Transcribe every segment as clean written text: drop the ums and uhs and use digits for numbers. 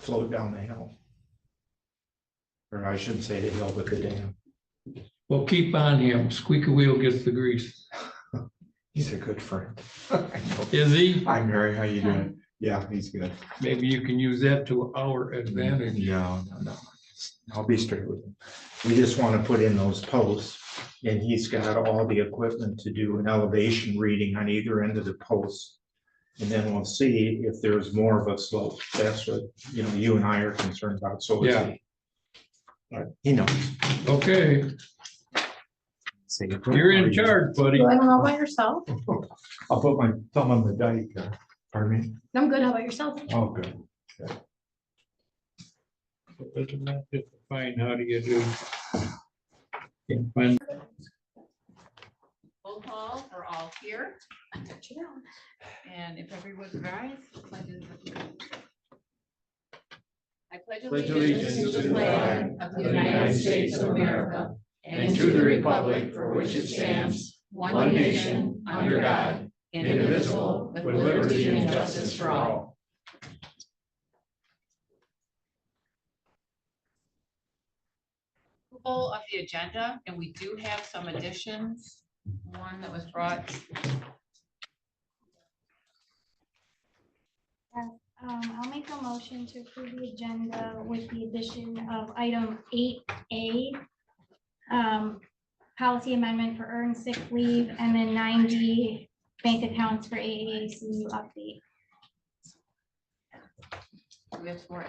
float down the hill. Or I shouldn't say the hill, but the dam. Well, keep on him. Squeaky wheel gets the grease. He's a good friend. Is he? Hi, Mary, how you doing? Yeah, he's good. Maybe you can use that to our advantage. No. I'll be straight with him. We just want to put in those posts, and he's got all the equipment to do an elevation reading on either end of the post. And then we'll see if there's more of a slope. That's what, you and I are concerned about, so is Yeah. he. But he knows. Okay, Say it. you're in charge, buddy. You want to know about yourself? I'll put my thumb on the dike. Pardon me? I'm good. How about yourself? Oh, good. Isn't that just fine? How do you do? Can't find. Roll call, we're all here, and if everyone rise, pledges. I pledge allegiance to the flag of the United States of America and to the republic for which it stands, one nation, under God, indivisible, with liberty and justice for all. Approval of the agenda, and we do have some additions. One that was brought. I'll make a motion to approve the agenda with the addition of item 8A, policy amendment for earned sick leave, and then 9D, bank accounts for AACU update. We have for it.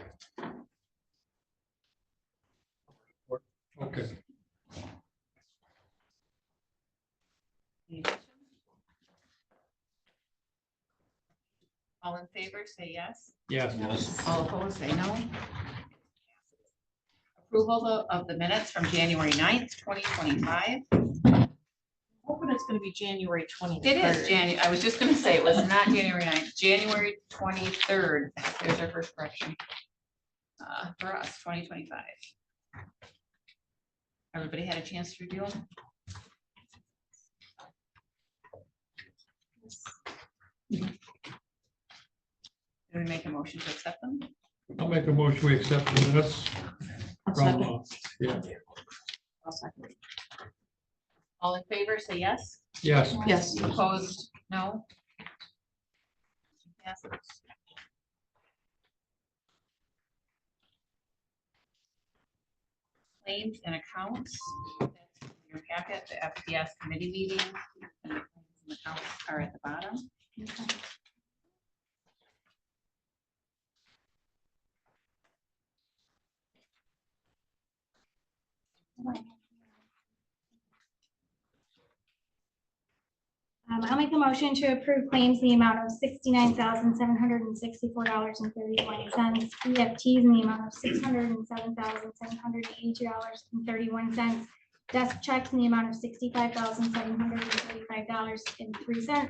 Okay. Any additions? All in favor, say yes. Yes. All opposed, say no. Approval of the minutes from January 9th, 2025. Hoping it's gonna be January 23rd. It is January. I was just gonna say, it was not January 9th, January 23rd. There's our first correction. For us, 2025. Everybody had a chance to review them? Do we make a motion to accept them? I'll make a motion, we accept the minutes. I'll From, second. yeah, I'll second. All in favor, say yes. yes, Yes. Opposed, no. Passes. Claims and accounts. That's in your packet, the FPS committee meeting. And the claims and accounts are at the bottom. I'll make a motion to approve claims in the amount of $69,764.31. EFTs in the amount of $607,782.31. Desk checks in the amount of $65,735.03.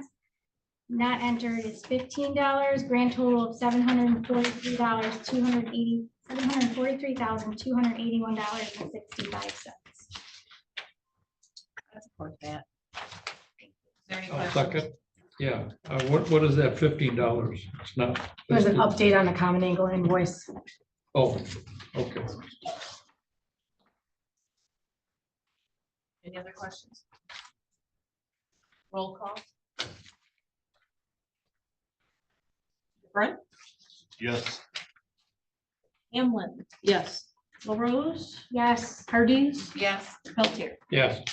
Not entered is $15. Grand total of $743,281.65. I support that. Is there any I'll questions? second. Yeah, what is that, $15? It's not. There's an update on the common angle invoice. Oh, okay. Any other questions? Roll call. Brent? Yes. Hamlin? Yes. LaRose? Yes. Harding? Yes. Peltier? Yes.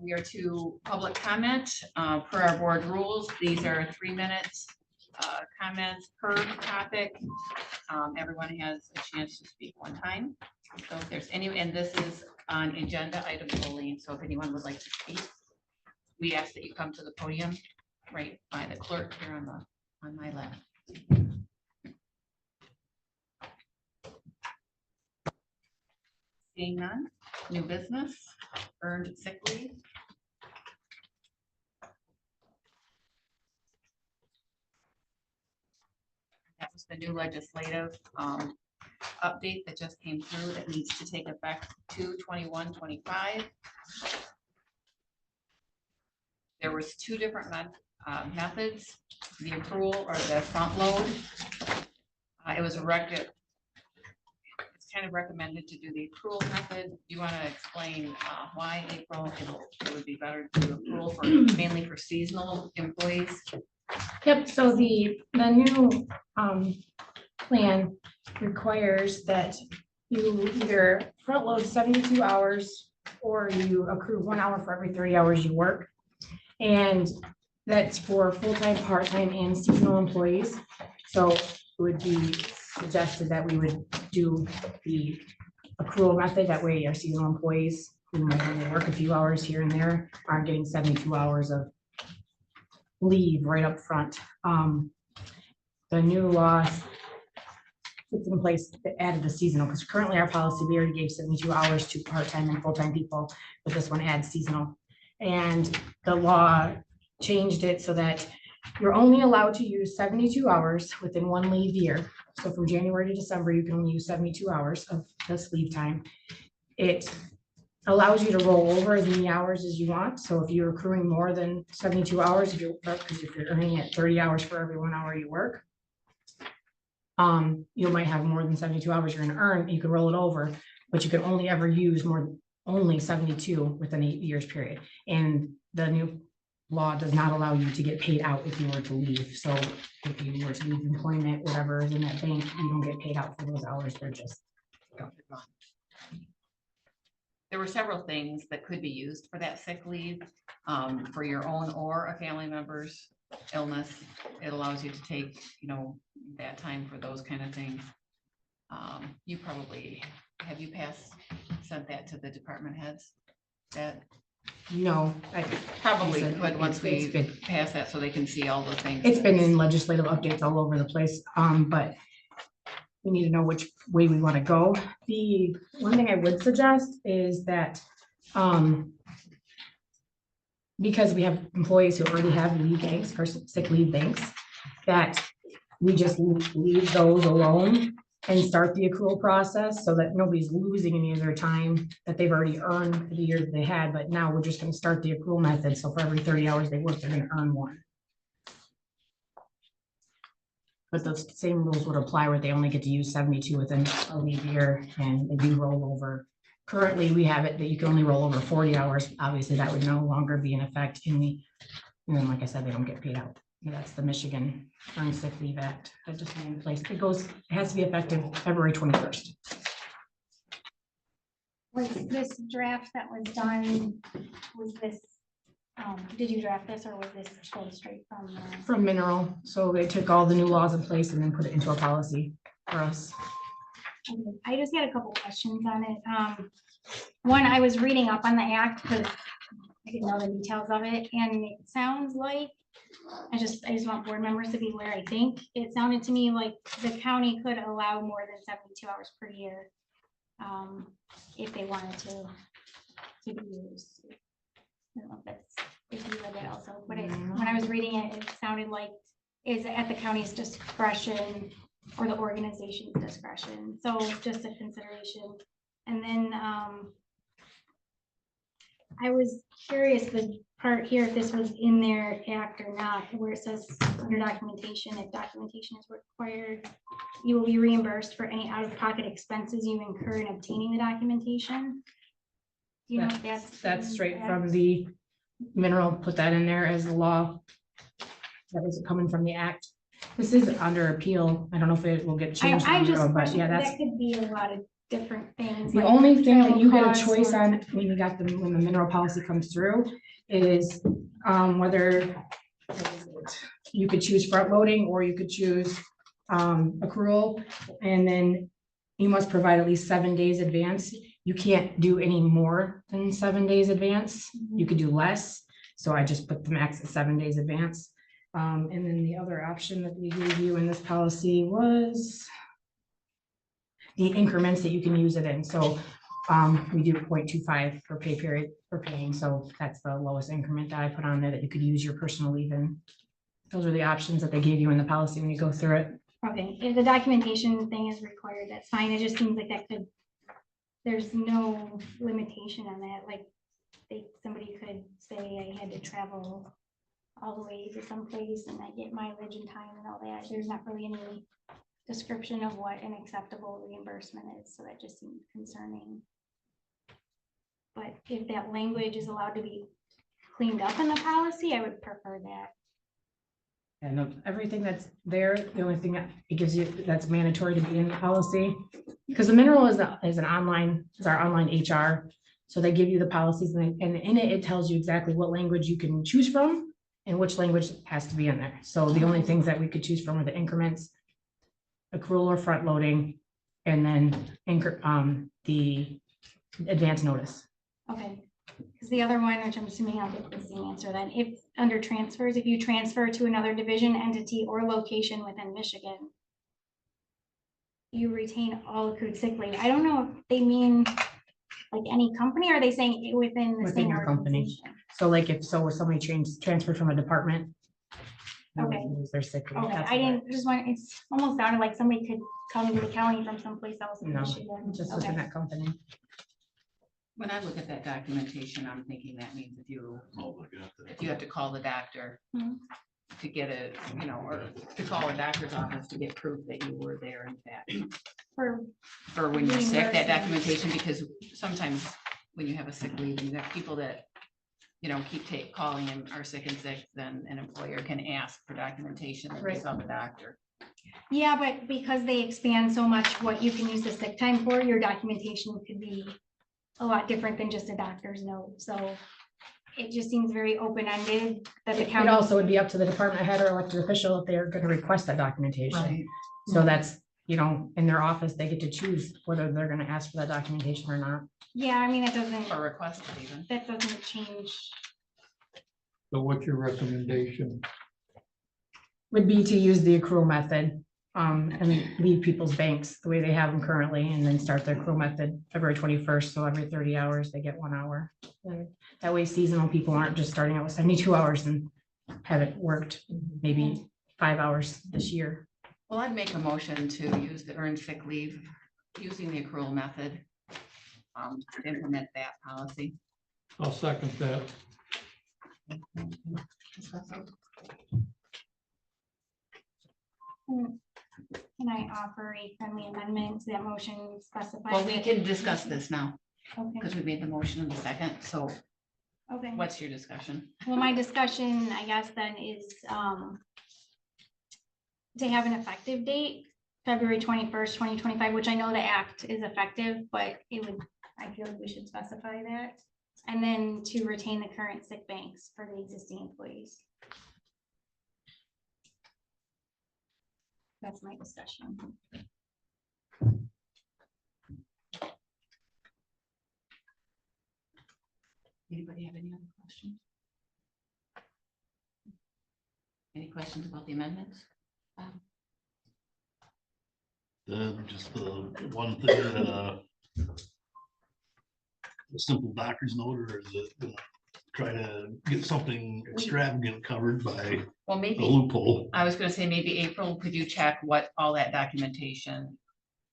We are to public comment per our board rules. These are 3 minutes comments per topic. Everyone has a chance to speak one time. So if there's any, and this is on agenda item only. So if anyone would like to speak, we ask that you come to the podium right by the clerk here on my left. Seeing none, new business, earned sick leave. That was the new legislative update that just came through that needs to take effect 2/21/25. There was 2 different methods, the accrual or the front load. It was it's kind of recommended to do the accrual method. You want to explain why, April? It would be better to do accrual for mainly for seasonal employees. Yep, so the new plan requires that you either front load 72 hours or you accrue 1 hour for every 30 hours you work. And that's for full-time, part-time, and seasonal employees. So it would be suggested that we would do the accrual method. That way our seasonal employees who might only work a few hours here and there aren't getting 72 hours of leave right up front. The new law puts in place that added the seasonal, because currently our policy, we already gave 72 hours to part-time and full-time people, but this one adds seasonal. And the law changed it so that you're only allowed to use 72 hours within 1 leave year. So from January to December, you can only use 72 hours of this leave time. It allows you to roll over as many hours as you want. So if you're accruing more than 72 hours, if you're earning at 30 hours for every 1 hour you work, you might have more than 72 hours you're gonna earn, you can roll it over, but you can only ever use only 72 within 8 years period. And the new law does not allow you to get paid out if you were to leave. So if you were to leave employment, whatever is in that bank, you don't get paid out for those hours. They're just gone. There were several things that could be used for that sick leave, for your own or a family member's illness. It allows you to take, that time for those kind of things. You probably, have you sent that to the department heads? That No, probably Like I said, could, once we it's been- pass that, so they can see all the things. it's been in legislative updates all over the place, but we need to know which way we want to go. The one thing I would suggest is that, because we have employees who already have leave banks or sick leave banks, that we just leave those alone and start the accrual process so that nobody's losing any of their time that they've already earned for the year that they had. But now we're just going to start the accrual method. So for every 30 hours they work, they're going to earn 1. But those same rules would apply where they only get to use 72 within a leave year, and they do roll over. Currently, we have it that you can only roll over 40 hours. Obviously, that would no longer be in effect. And then, like I said, they don't get paid out. And that's the Michigan Earned Sick Leave Act that just went in place. It has to be effective February 21st. Was this draft that was done, did you draft this or was this pulled straight from? From Mineral. So they took all the new laws in place and then put it into a policy for us. I just had a couple questions on it. One, I was reading up on the act because I didn't know the details of it, and it sounds like, I just want board members to be aware. I think it sounded to me like the county could allow more than 72 hours per year if they wanted to be used. I don't know if you read that also, but when I was reading it, it sounded like is at the county's discretion or the organization's discretion. So just a consideration. And then I was curious, the part here, if this was in their act or not, where it says under documentation, if documentation is required, you will be reimbursed for any out-of-pocket expenses you incur in obtaining the documentation. Do you know if That's straight from the Mineral, put that in there as a law. That was coming from the act. This is under appeal. I don't know if it will get changed. But yeah, that could be a lot of different things. The only thing that you get a choice on when the mineral policy comes through is whether you could choose front loading or you could choose accrual, and then you must provide at least 7 days advance. You can't do any more than 7 days advance. You could do less. So I just put the max at 7 days advance. And then the other option that we gave you in this policy was the increments that you can use it in. So we do 0.25 per pay period for paying. So that's the lowest increment that I put on there that you could use your personal leave in. Those are the options that they gave you in the policy when you go through it. Okay, if the documentation thing is required, that's fine. It just seems like there's no limitation on that. Like somebody could say I had to travel all the way to someplace and I get mileage and time and all that. There's not really any description of what an acceptable reimbursement is, so that just seems concerning. But if that language is allowed to be cleaned up in the policy, I would prefer that. And everything that's there, the only thing that it gives you that's mandatory to be in the policy, because the mineral is our online HR. So they give you the policies and in it, it tells you exactly what language you can choose from and which language has to be in there. So the only things that we could choose from are the increments, accrual or front loading, and then the advance notice. Okay, because the other one, which I'm assuming I'll get the same answer then, if under transfers, if you transfer to another division, entity, or location within Michigan, you retain all accrued sick leave. I don't know if they mean like any company, or are they saying within the Within same your company. organization? So like if somebody transferred from a department. they would Okay. Lose their sick leave. Okay, That's I what didn't, just want, it's almost sounded like somebody could come to the county from someplace else in No, Michigan. Just Okay. within that company. When I look at that documentation, I'm thinking that means if you have to call the doctor Mhm. to get a, or to call a doctor's office to get proof that you were there in fact, For, or when you're sick, that Reimbursement. documentation, because sometimes when you have a sick leave, you have people that, keep calling and are sick and sick, then an employer can ask for documentation that they Right. saw the doctor. yeah, but because they expand so much what you can use the sick time for, your documentation could be a lot different than just a doctor's note, so it just seems very open-ended that the It county. also would be up to the department head or elected official if they're gonna request that documentation. So that's, in their office, they get to choose whether they're gonna ask for that documentation or not. Yeah, I mean, it doesn't, Or request it even. that doesn't change. So what's your recommendation? Would be to use the accrual method, and leave people's banks the way they have them currently, and then start their accrual method February 21st, so every 30 hours, they get 1 hour. And that way seasonal people aren't just starting out with 72 hours and haven't worked maybe 5 hours this year. Well, I'd make a motion to use the earned sick leave using the accrual method. To implement that policy. I'll second that. Can I offer a friendly amendment to that motion specifying? Well, we that- can discuss this now, Okay, because we made the motion in the second, so okay. what's your discussion? Well, my discussion, I guess, then is to have an effective date, February 21st, 2025, which I know the act is effective, but I feel like we should specify that. And then to retain the current sick banks for the existing employees. That's my discussion. Anybody have any other questions? Any questions about the amendments? Just the one thing, a simple doctor's note, or is it gonna try to get something extravagant covered by Well, a maybe, loophole? I was gonna say, maybe April, could you check what all that documentation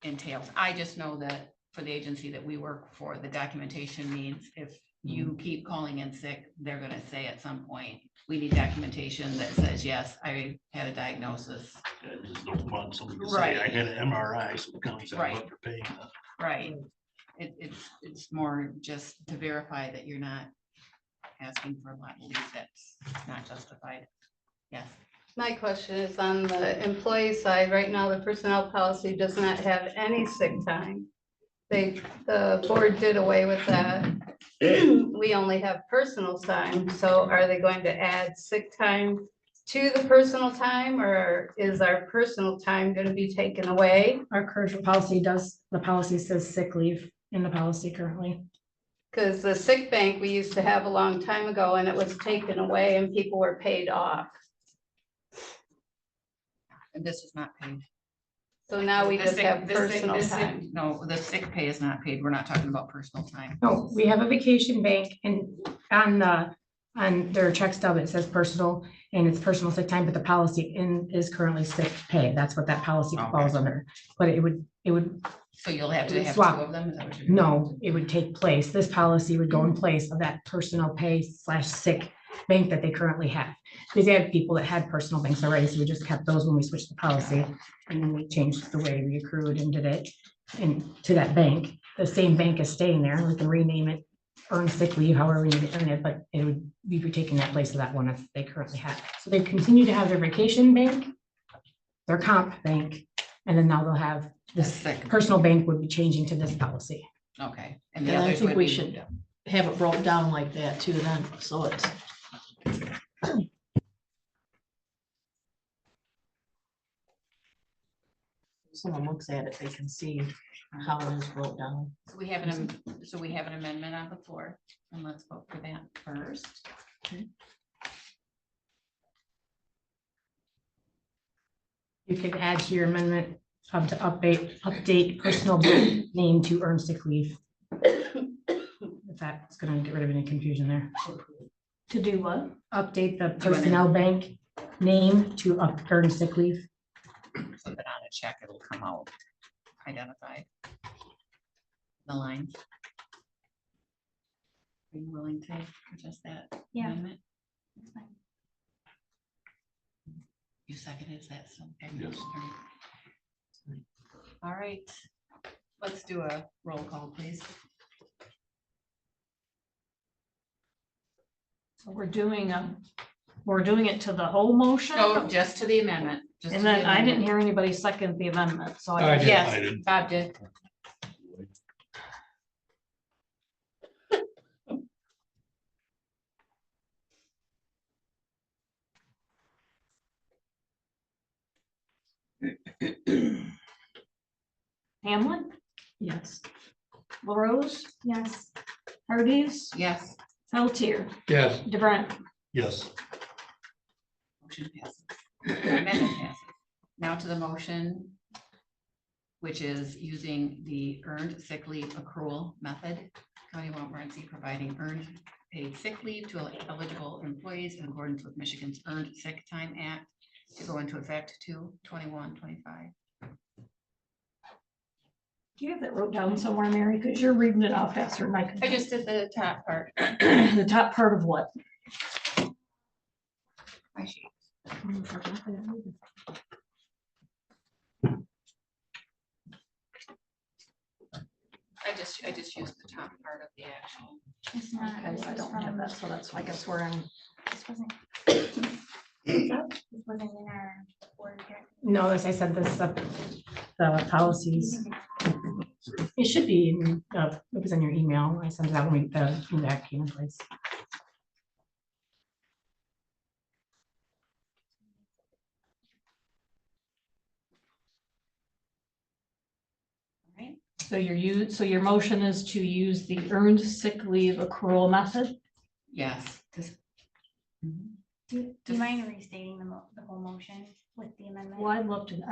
entails? I just know that for the agency that we work for, the documentation means if you keep calling in sick, they're gonna say at some point, we need documentation that says, yes, I had a diagnosis. I just don't want somebody to say, Right. I had an MRI, so the county's Right. out, they're paying that. Right. It's more just to verify that you're not asking for a lot of leave that's not justified. Yes. My question is on the employee side. Right now, the personnel policy does not have any sick time. The board did away with that. We only have personal time. So are they going to add sick time to the personal time, or is our personal time going to be taken away? Our current policy the policy says sick leave in the policy currently. Because the sick bank we used to have a long time ago, and it was taken away and people were paid off. And this is not paid. So now we The just sick- have the sick- personal the sick- time. No, the sick pay is not paid. We're not talking about personal time. No, we have a vacation bank and on their check stub, it says personal and it's personal sick time, but the policy is currently sick pay. That's what that policy Okay. falls under. But it would, So you'll have to have two Swap. of them? Is that what you're doing? no, it would take place. This policy would go in place of that personal pay / sick bank that they currently have. Because they had people that had personal banks already, so we just kept those when we switched the policy. And then we changed the way we accrued and did it to that bank. The same bank is staying there. We can rename it, earn sick leave, however we need to earn it, but it would be taking that place of that one that they currently have. So they continue to have their vacation bank, their comp bank, and then now they'll have this Second. personal bank would be changing to this policy. Okay. And the I others think would we be should moved up. have it broke down like that too then, so it's. Someone looks at it, they can see how it is broke down. So we have an amendment on the floor, and let's vote for that first. You could add to your amendment to update personal bank name to earn sick leave. If that's gonna get rid of any confusion there. To do what? Update the personnel bank name to earn sick leave. So that on a check, it'll come out identified. The line. Are you willing to adjust that Yeah. amendment? That's fine. You seconded, is that so? Okay. Yes. All right, let's do a roll call, please. So we're doing it to the whole motion? No, just to the amendment. just And to the then I didn't amendment. hear anybody second the amendment, so I I did. guess. I Yes, did. Bob did. Hamlin, Yes. LaRose, Yes. Hardee's, Yes. Pelletier, Yes, DeBrent. Yes. Motion passes. Amendment passes. Now to the motion, which is using the earned sick leave accrual method. County of Montmorency providing earned paid sick leave to eligible employees in accordance with Michigan's Earned Sick Time Act to go into effect 2/21/25. Do you have that wrote down somewhere, Mary? Because you're reading it off faster than I can. I just did the top part. The top part of what? My sheet. I just used the top part of the actual. It's not. Okay, I don't have that, so that's, I guess, where I'm. This wasn't. This wasn't in our board here. No, as I said, this, the policies, it should be, it was in your email. I sent it out when the act came in place. Right? So your motion is to use the earned sick leave accrual method? Yes. Do you mind restating the whole motion with the amendment? Well, I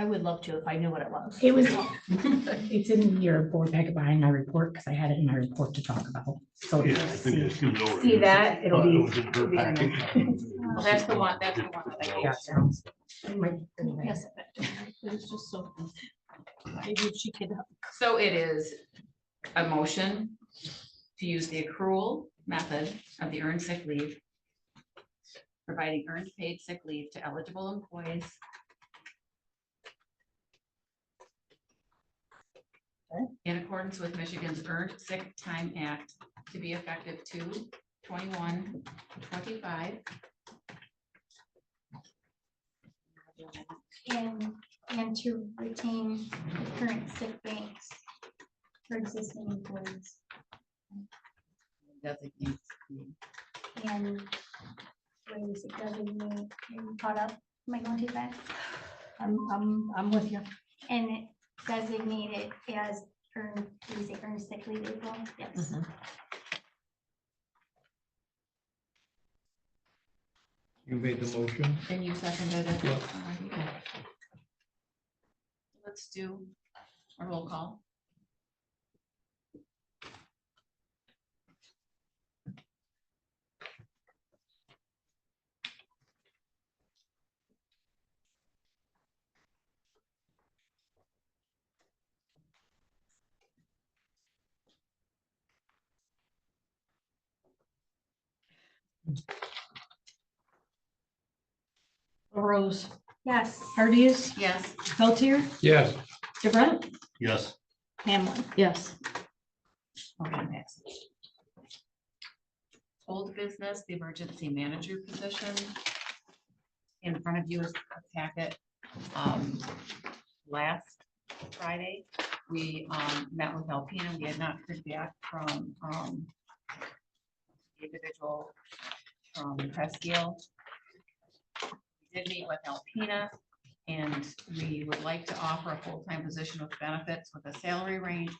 would love to if I knew what it was. It was, it's in your board packet behind my report, because I had it in my report to talk about. So Yeah, I think see, I skimmed over it. see that, it'll be. It was in her packet. Well, that's the one that I Yeah, gave. sounds- it might be there. Yes, it was just so. Maybe if she could. So it is a motion to use the accrual method of the earned sick leave, providing earned paid sick leave to eligible employees. In accordance with Michigan's Earned Sick Time Act to be effective 2/21/25. And to retain current sick banks for existing employees. Designates And where we say designate, are you caught up? Am I going too fast? I'm with you. And it designated as earned, did we say earned sick leave as well? Yes. you made the motion. And you seconded it. Yep. Alrighty. Let's do a roll call. Rose, Yes. Hardies, Yes. Pelletier, Yes. DeBrent, Yes. Hamlin. Yes. Motion passes. Old business, the emergency manager position. In front of you is a packet. Last Friday, we met with Alpena. We had not heard back from the individual from Presqu'île. We did meet with Alpena, and we would like to offer a full-time position with benefits with a salary range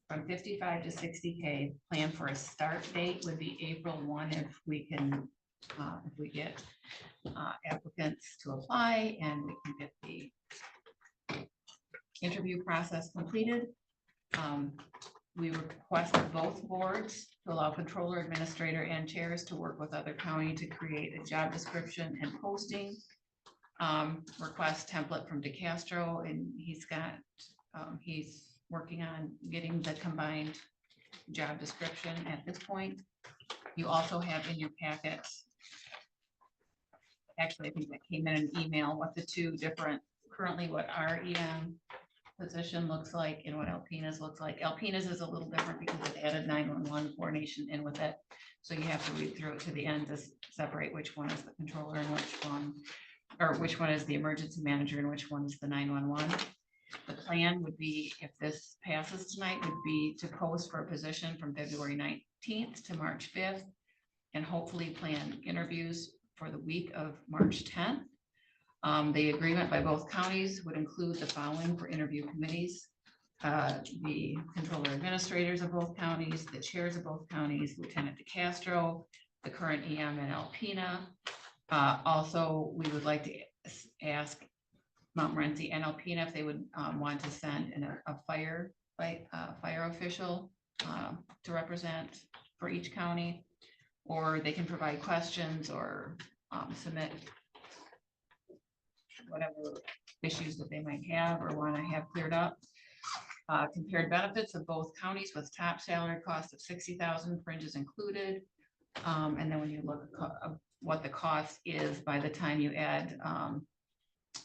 from 55 to 60K. Plan for a start date would be April 1 if we can, if we get applicants to apply and we can get the interview process completed. We requested both boards to allow controller, administrator, and chairs to work with other county to create a job description and posting. Request template from DeCastro, and he's got, he's working on getting the combined job description at this point. You also have in your packet, actually, I think that came in an email, what the two different, currently what our EM position looks like and what Alpena's looks like. Alpena's is a little different because it added 911 coordination in with it. So you have to read through it to the end to separate which one is the controller and which one, or which one is the emergency manager and which one is the 911. The plan would be, if this passes tonight, would be to post for a position from February 19th to March 5th, and hopefully plan interviews for the week of March 10th. The agreement by both counties would include the following for interview committees: the controller administrators of both counties, the chairs of both counties, Lieutenant DeCastro, the current EM and Alpena. Also, we would like to ask Montmorency and Alpena if they would want to send in a fire official to represent for each county, or they can provide questions or submit whatever issues that they might have or want to have cleared up. Compared benefits of both counties with top salary cost of $60,000, fringes included. And then when you look at what the cost is by the time you add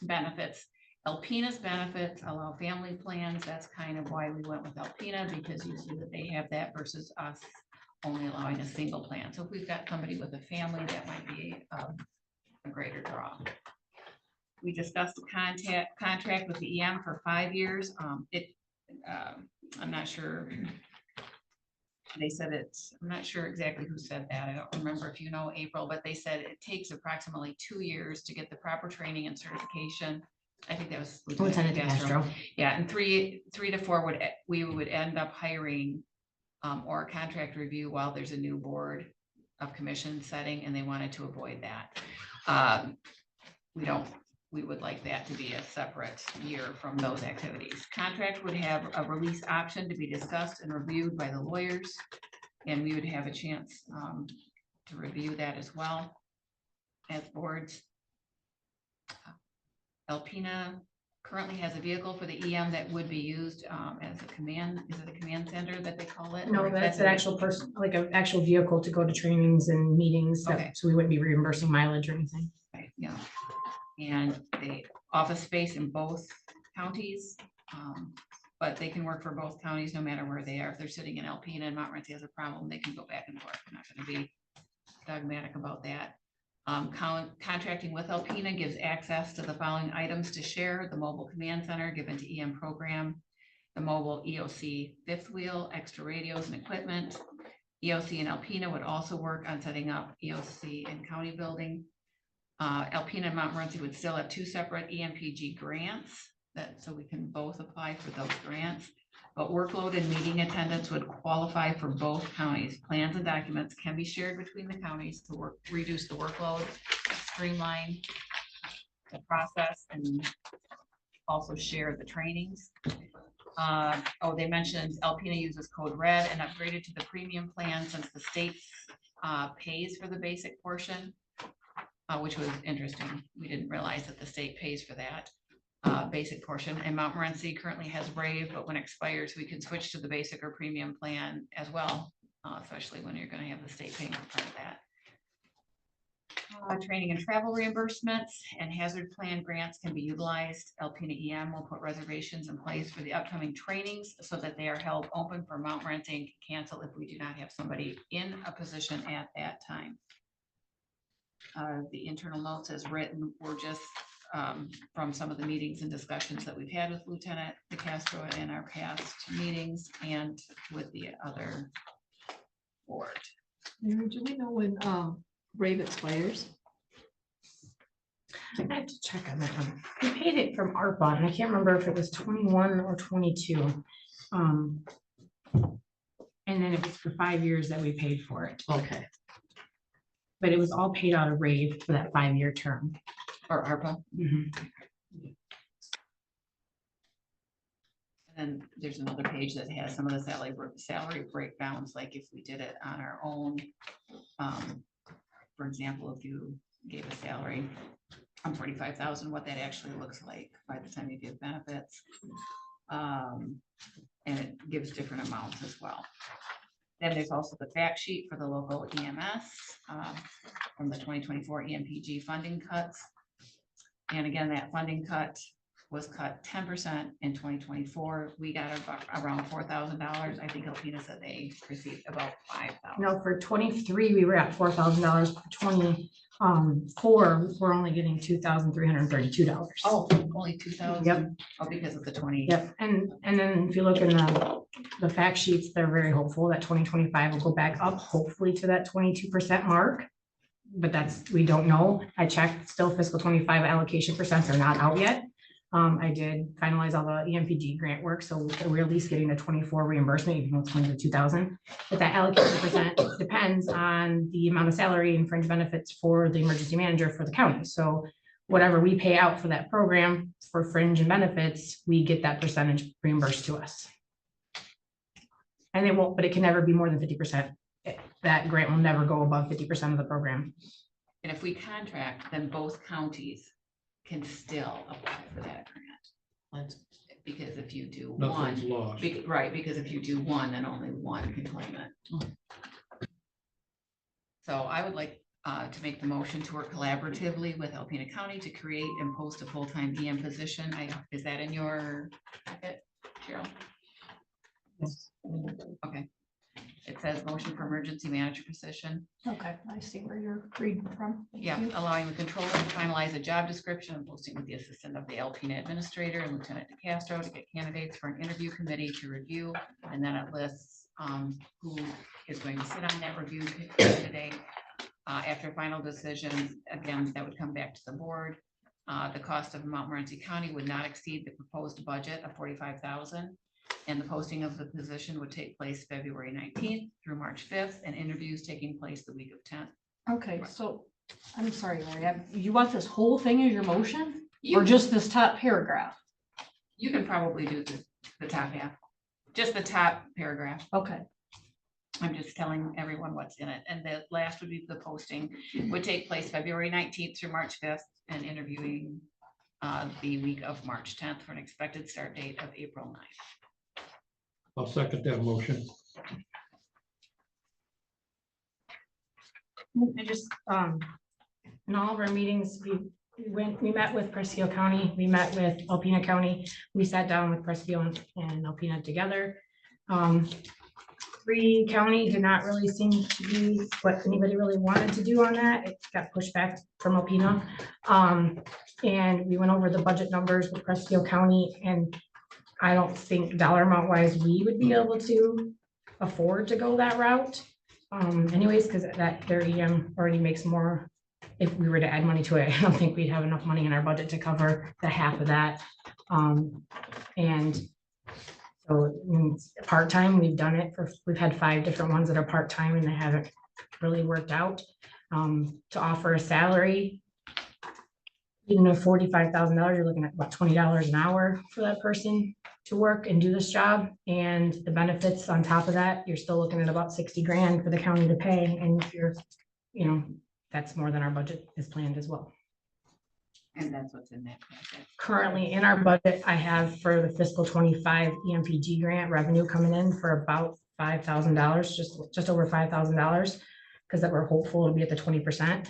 benefits, Alpena's benefits allow family plans. That's kind of why we went with Alpena, because you see that they have that versus us only allowing a single plan. So if we've got somebody with a family, that might be a greater draw. We discussed the contract with the EM for 5 years. I'm not sure. They said it's, I'm not sure exactly who said that. I don't remember if you know, April, but they said it takes approximately 2 years to get the proper training and certification. I think that was Lieutenant DeCastro. Yeah, and three to four we would end up hiring or a contract review while there's a new board of commission setting, and they wanted to avoid that. We would like that to be a separate year from those activities. Contract would have a release option to be discussed and reviewed by the lawyers, and we would have a chance to review that as well as boards. Alpena currently has a vehicle for the EM that would be used as a command. Is it a command center that they call it? No, that's an actual person, like an actual vehicle to go to trainings and meetings. Okay. So we wouldn't be reimbursing mileage or anything. Right, yeah. And the office space in both counties, but they can work for both counties no matter where they are. If they're sitting in Alpena and Montmorency has a problem, they can go back and forth. I'm not going to be dogmatic about that. Contracting with Alpena gives access to the following items to share: the mobile command center given to EM program, the mobile EOC fifth wheel, extra radios and equipment. EOC and Alpena would also work on setting up EOC and county building. Alpena and Montmorency would still have 2 separate EMPG grants, so we can both apply for those grants. But workload and meeting attendance would qualify for both counties. Plans and documents can be shared between the counties to reduce the workload, streamline the process, and also share the trainings. They mentioned Alpena uses Code Red and upgraded to the premium plan since the state pays for the basic portion. Which was interesting. We didn't realize that the state pays for that basic portion. And Montmorency currently has Brave, but when it expires, we can switch to the basic or premium plan as well, especially when you're going to have the state paying for part of that. Training and travel reimbursements and hazard plan grants can be utilized. Alpena EM will put reservations in place for the upcoming trainings so that they are held open for Montmorency and can cancel if we do not have somebody in a position at that time. The internal notes as written were just from some of the meetings and discussions that we've had with Lieutenant DeCastro in our past meetings and with the other board. Mary, do we know when Brave expires? I have to check on that one. We paid it from ARPA, and I can't remember if it was 21 or 22. And then it was for 5 years that we paid for it, Okay. but it was all paid out of RAVE for that 5-year term. Or ARPA. Mhm. And then there's another page that has some of the salary breakdowns, like if we did it on our own. For example, if you gave a salary on 45,000, what that actually looks like by the time you give benefits. And it gives different amounts as well. Then there's also the fact sheet for the local EMS from the 2024 EMPG funding cuts. And again, that funding cut was cut 10% in 2024. We got around $4,000. I think Alpena said they received about $5,000. No, for 23, we were at $4,000. For 24, we're only getting $2,332. Oh, only 2,000? Yep. Oh, because of the 20. Yep, and then if you look in the fact sheets, they're very hopeful that 2025 will go back up, hopefully to that 22% mark. But we don't know. I checked, still fiscal 25 allocation percents are not out yet. I did finalize all the EMPG grant work, so we're at least getting the 24 reimbursement, even though it's only the 2,000. But that allocation percent depends on the amount of salary and fringe benefits for the emergency manager for the county. So whatever we pay out for that program for fringe and benefits, we get that percentage reimbursed to us. And it won't, but it can never be more than 50%. That grant will never go above 50% of the program. And if we contract, then both counties can still apply for that grant. Because if you do Nothing's one, lost. right, because if you do one, then only one can claim it. So I would like to make the motion to work collaboratively with Alpena County to create and post a full-time EM position. Is that in your packet, Cheryl? Yes. Okay. It says motion for emergency manager position. Okay, I see where you're reading from. Thank Yeah, you. allowing the controller to finalize a job description and posting with the assistant of the Alpena administrator and Lieutenant DeCastro to get candidates for an interview committee to review. And then it lists who is going to sit on that review candidate. After final decisions, again, that would come back to the board. The cost of Montmorency County would not exceed the proposed budget of $45,000. And the posting of the position would take place February 19th through March 5th, and interviews taking place the week of 10th. Okay, so I'm sorry, Larry, you want this whole thing as your motion or You, just this top paragraph? you can probably do the top half, just the top paragraph. Okay, I'm just telling everyone what's in it. And the last would be the posting would take place February 19th through March 5th, and interviewing the week of March 10th for an expected start date of April 9th. I'll second that motion. I just, in all of our meetings, we met with Presque Isle County, we met with Alpena County, we sat down with Presque Isle and Alpena together. 3 county did not really seem to be what anybody really wanted to do on that. It got pushed back from Alpena. And we went over the budget numbers with Presque Isle County, and I don't think dollar amount wise, we would be able to afford to go that route. Anyways, because that their EM already makes more. If we were to add money to it, I don't think we'd have enough money in our budget to cover the half of that. And so part-time, we've done it we've had 5 different ones that are part-time and they haven't really worked out. To offer a salary, even at $45,000, you're looking at about $20 an hour for that person to work and do this job. And the benefits on top of that, you're still looking at about 60 grand for the county to pay. And if you're, that's more than our budget is planned as well. And that's what's in that packet. Currently in our budget, I have for the fiscal 25 EMPG grant revenue coming in for about $5,000, just over $5,000. because that we're hopeful it'll be at the 20%.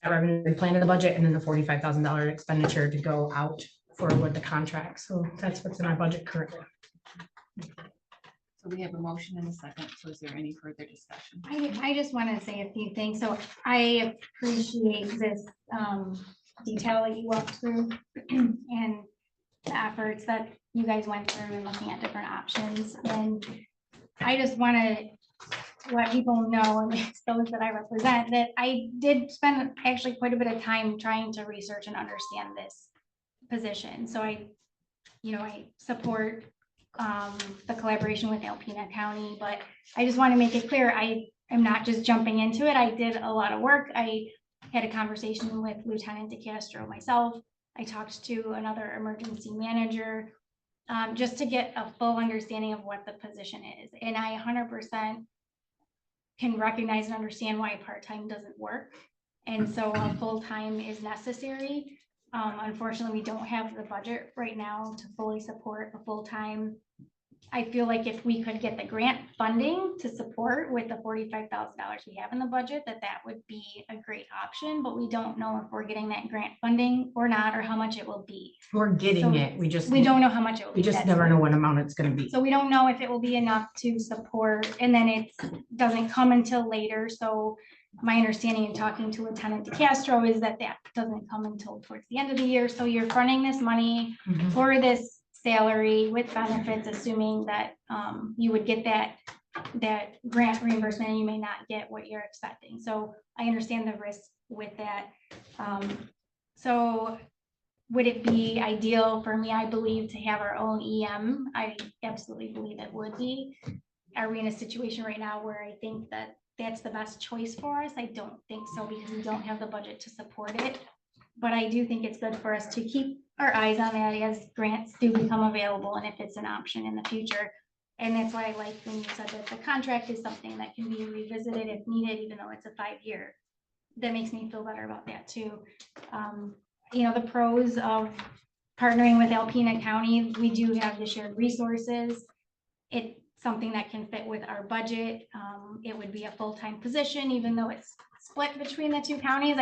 Revenue we plan in the budget, and then the $45,000 expenditure to go out for with the contract. So that's what's in our budget currently. So we have a motion and a second. So is there any further discussion? I just want to say a few things. So I appreciate this detail that you walked through and the efforts that you guys went through and looking at different options. And I just want to let people know, and those that I represent, that I did spend actually quite a bit of time trying to research and understand this position. So I support the collaboration with Alpena County, but I just want to make it clear, I am not just jumping into it. I did a lot of work. I had a conversation with Lieutenant DeCastro myself. I talked to another emergency manager, just to get a full understanding of what the position is. And I 100% can recognize and understand why part-time doesn't work. And so a full-time is necessary. Unfortunately, we don't have the budget right now to fully support a full-time. I feel like if we could get the grant funding to support with the $45,000 we have in the budget, that would be a great option, but we don't know if we're getting that grant funding or not, or how much it will be. We're getting So it. We don't know how much it will be. We just That's never know what amount it's going to be. So we don't know if it will be enough to support, and then it doesn't come until later. So my understanding in talking to Lieutenant DeCastro is that doesn't come until towards the end of the year. So you're fronting this money Mhm. for this salary with benefits, assuming that you would get that grant reimbursement, and you may not get what you're expecting. So I understand the risk with that. So would it be ideal for me, I believe, to have our own EM? I absolutely believe it would be. Are we in a situation right now where I think that that's the best choice for us? I don't think so, because we don't have the budget to support it. But I do think it's good for us to keep our eyes on that as grants do become available, and if it's an option in the future. And that's why I like when you said that the contract is something that can be revisited if needed, even though it's a 5-year. That makes me feel better about that too. The pros of partnering with Alpena County, we do have the shared resources. It's something that can fit with our budget. It would be a full-time position, even though it's split between the two counties.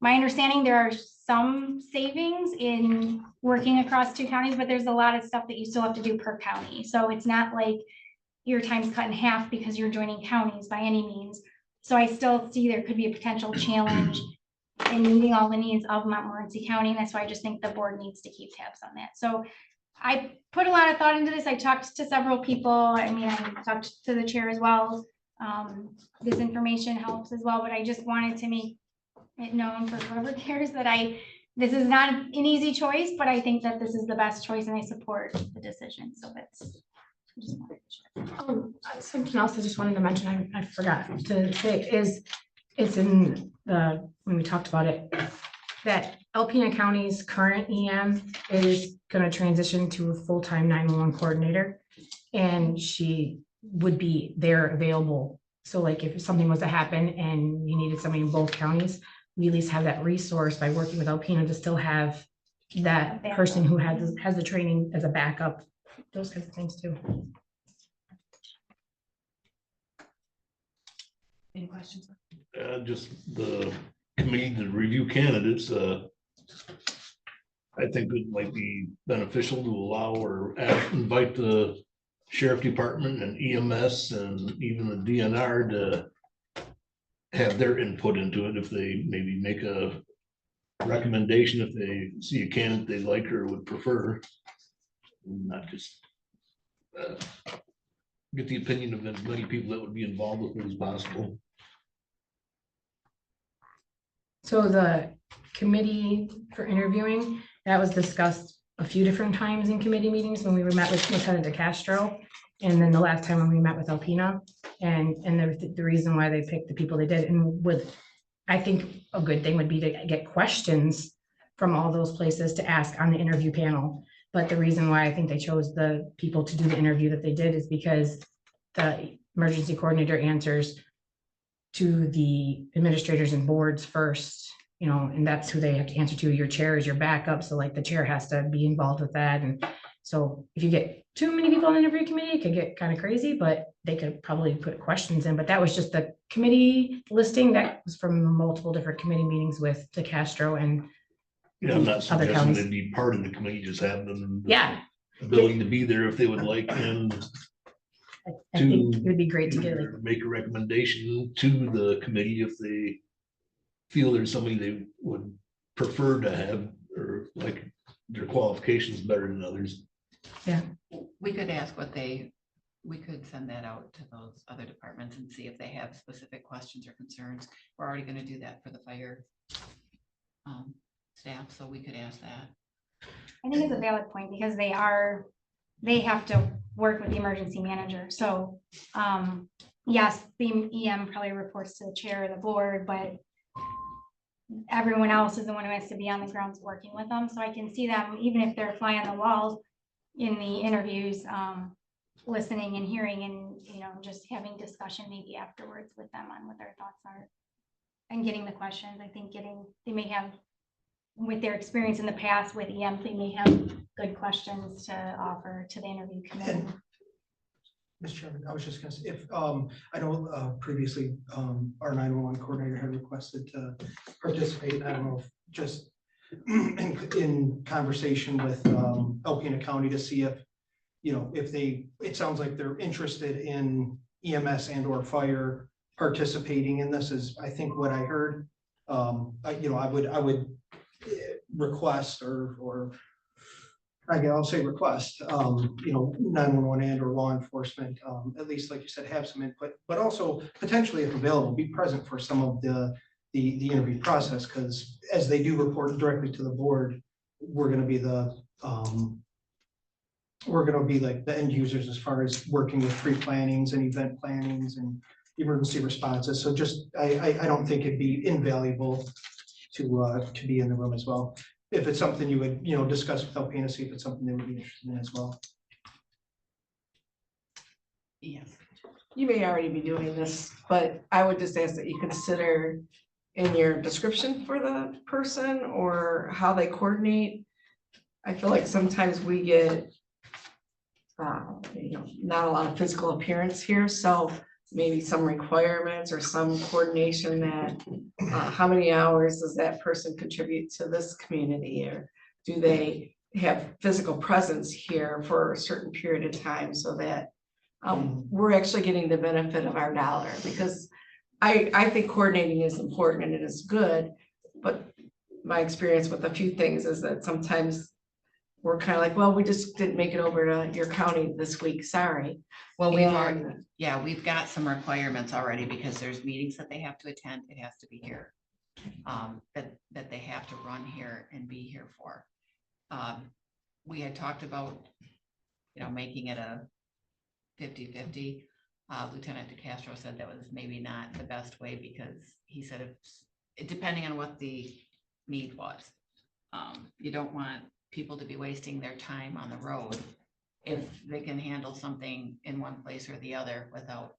My understanding, there are some savings in working across two counties, but there's a lot of stuff that you still have to do per county. So it's not like your time's cut in half because you're joining counties by any means. So I still see there could be a potential challenge in meeting all the needs of Montmorency County. And that's why I just think the board needs to keep tabs on that. So I put a lot of thought into this. I talked to several people. I talked to the chair as well. This information helps as well, but I just wanted to make it known for whoever cares that this is not an easy choice, but I think that this is the best choice, and I support the decision. So that's just wanted to share. Something else I just wanted to mention, I forgot to say, is it's in when we talked about it, that Alpena County's current EM is going to transition to a full-time 911 coordinator, and she would be there available. So like if something was to happen and you needed somebody in both counties, we at least have that resource by working with Alpena to still have that person who has the training as a backup, those kinds of things too. Any questions? Just the committee to review candidates, I think it might be beneficial to allow or invite the sheriff department and EMS and even the DNR to have their input into it, if they maybe make a recommendation, if they see a candidate they like or would prefer, not just get the opinion of as many people that would be involved with it as possible. So the committee for interviewing, that was discussed a few different times in committee meetings when we were met with Lieutenant DeCastro, and then the last time when we met with Alpena, and the reason why they picked the people they did. And I think a good thing would be to get questions from all those places to ask on the interview panel. But the reason why I think they chose the people to do the interview that they did is because the emergency coordinator answers to the administrators and boards first, and that's who they have to answer to. Your chair is your backup. So like the chair has to be involved with that. And So if you get too many people on the interview committee, it could get kind of crazy, but they could probably put questions in. But that was just the committee listing that was from multiple different committee meetings with DeCastro and Yeah, I'm not other suggesting counties. they'd be part of the committee, just have them. Yeah. Ability to be there if they would like, and I think it would be great to get like, either make a recommendation to the committee if they feel there's somebody they would prefer to have, or like their qualifications better than others. We could ask we could send that out to those other departments and see if they have specific questions or concerns. We're already gonna do that for the fire staff, so we could ask that. I think it's a valid point because they have to work with the emergency manager. So, yes, the EM probably reports to the chair of the board, but everyone else is the one who has to be on the grounds working with them. So I can see them, even if they're fly on the wall in the interviews, listening and hearing and, just having discussion maybe afterwards with them on what their thoughts are and getting the questions. I think they may have, with their experience in the past with EM, they may have good questions to offer to the interview committee. Mr. Chairman, I was just gonna say, if, I know, previously, our 911 coordinator had requested to participate, and I don't know if just in conversation with, Alpena County to see if, it sounds like they're interested in EMS and or fire participating in this is, I think what I heard. I would request or I'll say request, 911 and or law enforcement, at least like you said, have some input, but also potentially if available, be present for some of the interview process, because as they do report directly to the board, we're going to be like the end users as far as working with pre-plannings and event plannings and emergency responses. So just, I don't think it'd be invaluable to be in the room as well. If it's something you would, discuss with Alpena, see if it's something they would be interested in as well. Yes. You may already be doing this, but I would just ask that you consider in your description for the person or how they coordinate. I feel like sometimes we get, not a lot of physical appearance here, so maybe some requirements or some coordination that how many hours does that person contribute to this community, or do they have physical presence here for a certain period of time so that we're actually getting the benefit of our dollar, because I think coordinating is important and it is good, but my experience with a few things is that sometimes we're kind of like, well, we just didn't make it over to your county this week, sorry. Well, And we've got some requirements already because there's meetings that they have to attend. It has to be here. That they have to run here and be here for. We had talked about, making it a 50-50. Lieutenant DeCastro said that was maybe not the best way because he said depending on what the need was. You don't want people to be wasting their time on the road if they can handle something in one place or the other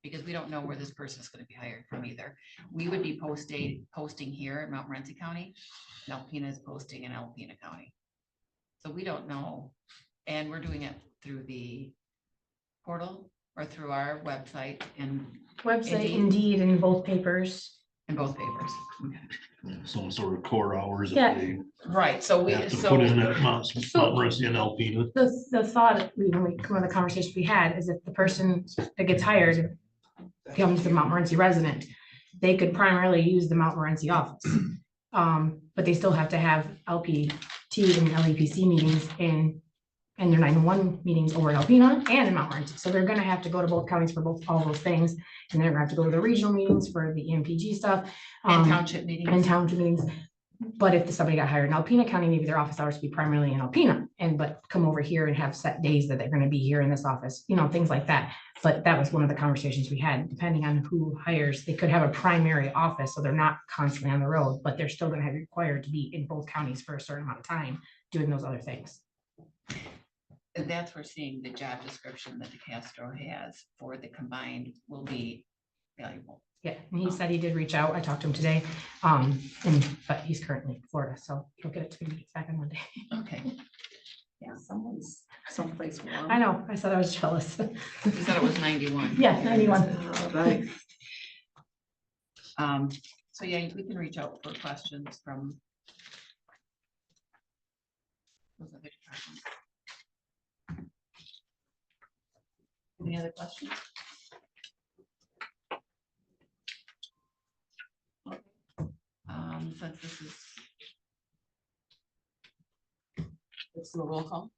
because we don't know where this person is going to be hired from either. We would be posting here in Montmorency County, and Alpena is posting in Alpena County. So we don't know. And we're doing it through the portal or through our website and website, Indeed, in both papers. in both papers. Okay. Some sort of core hours Yeah. that they Right. So we have to put in at Montmorency and Alpena. The thought, when we come on the conversation we had, is if the person that gets hired becomes the Montmorency resident, they could primarily use the Montmorency office. But they still have to have LPT and LEPC meetings and their 911 meetings over in Alpena and in Montmorency. So they're gonna have to go to both counties for all those things. And they're gonna have to go to the regional meetings for the MPG stuff. And township meetings. And township meetings. But if somebody got hired in Alpena County, maybe their office hours would be primarily in Alpena but come over here and have set days that they're gonna be here in this office, things like that. But that was one of the conversations we had, depending on who hires, they could have a primary office, so they're not constantly on the road, but they're still gonna have required to be in both counties for a certain amount of time doing those other things. And that's where seeing the job description that DeCastro has for the combined will be valuable. Yeah, and he said he did reach out. I talked to him today. But he's currently in Florida, so he'll get it to me back on Monday. Okay. Yeah, someone's someplace warm. I know, I said I was jealous. You said it was 91. Yeah, 91. Right. So yeah, we can reach out for questions from those other departments. Any other questions? Since this is. Let's do a roll call.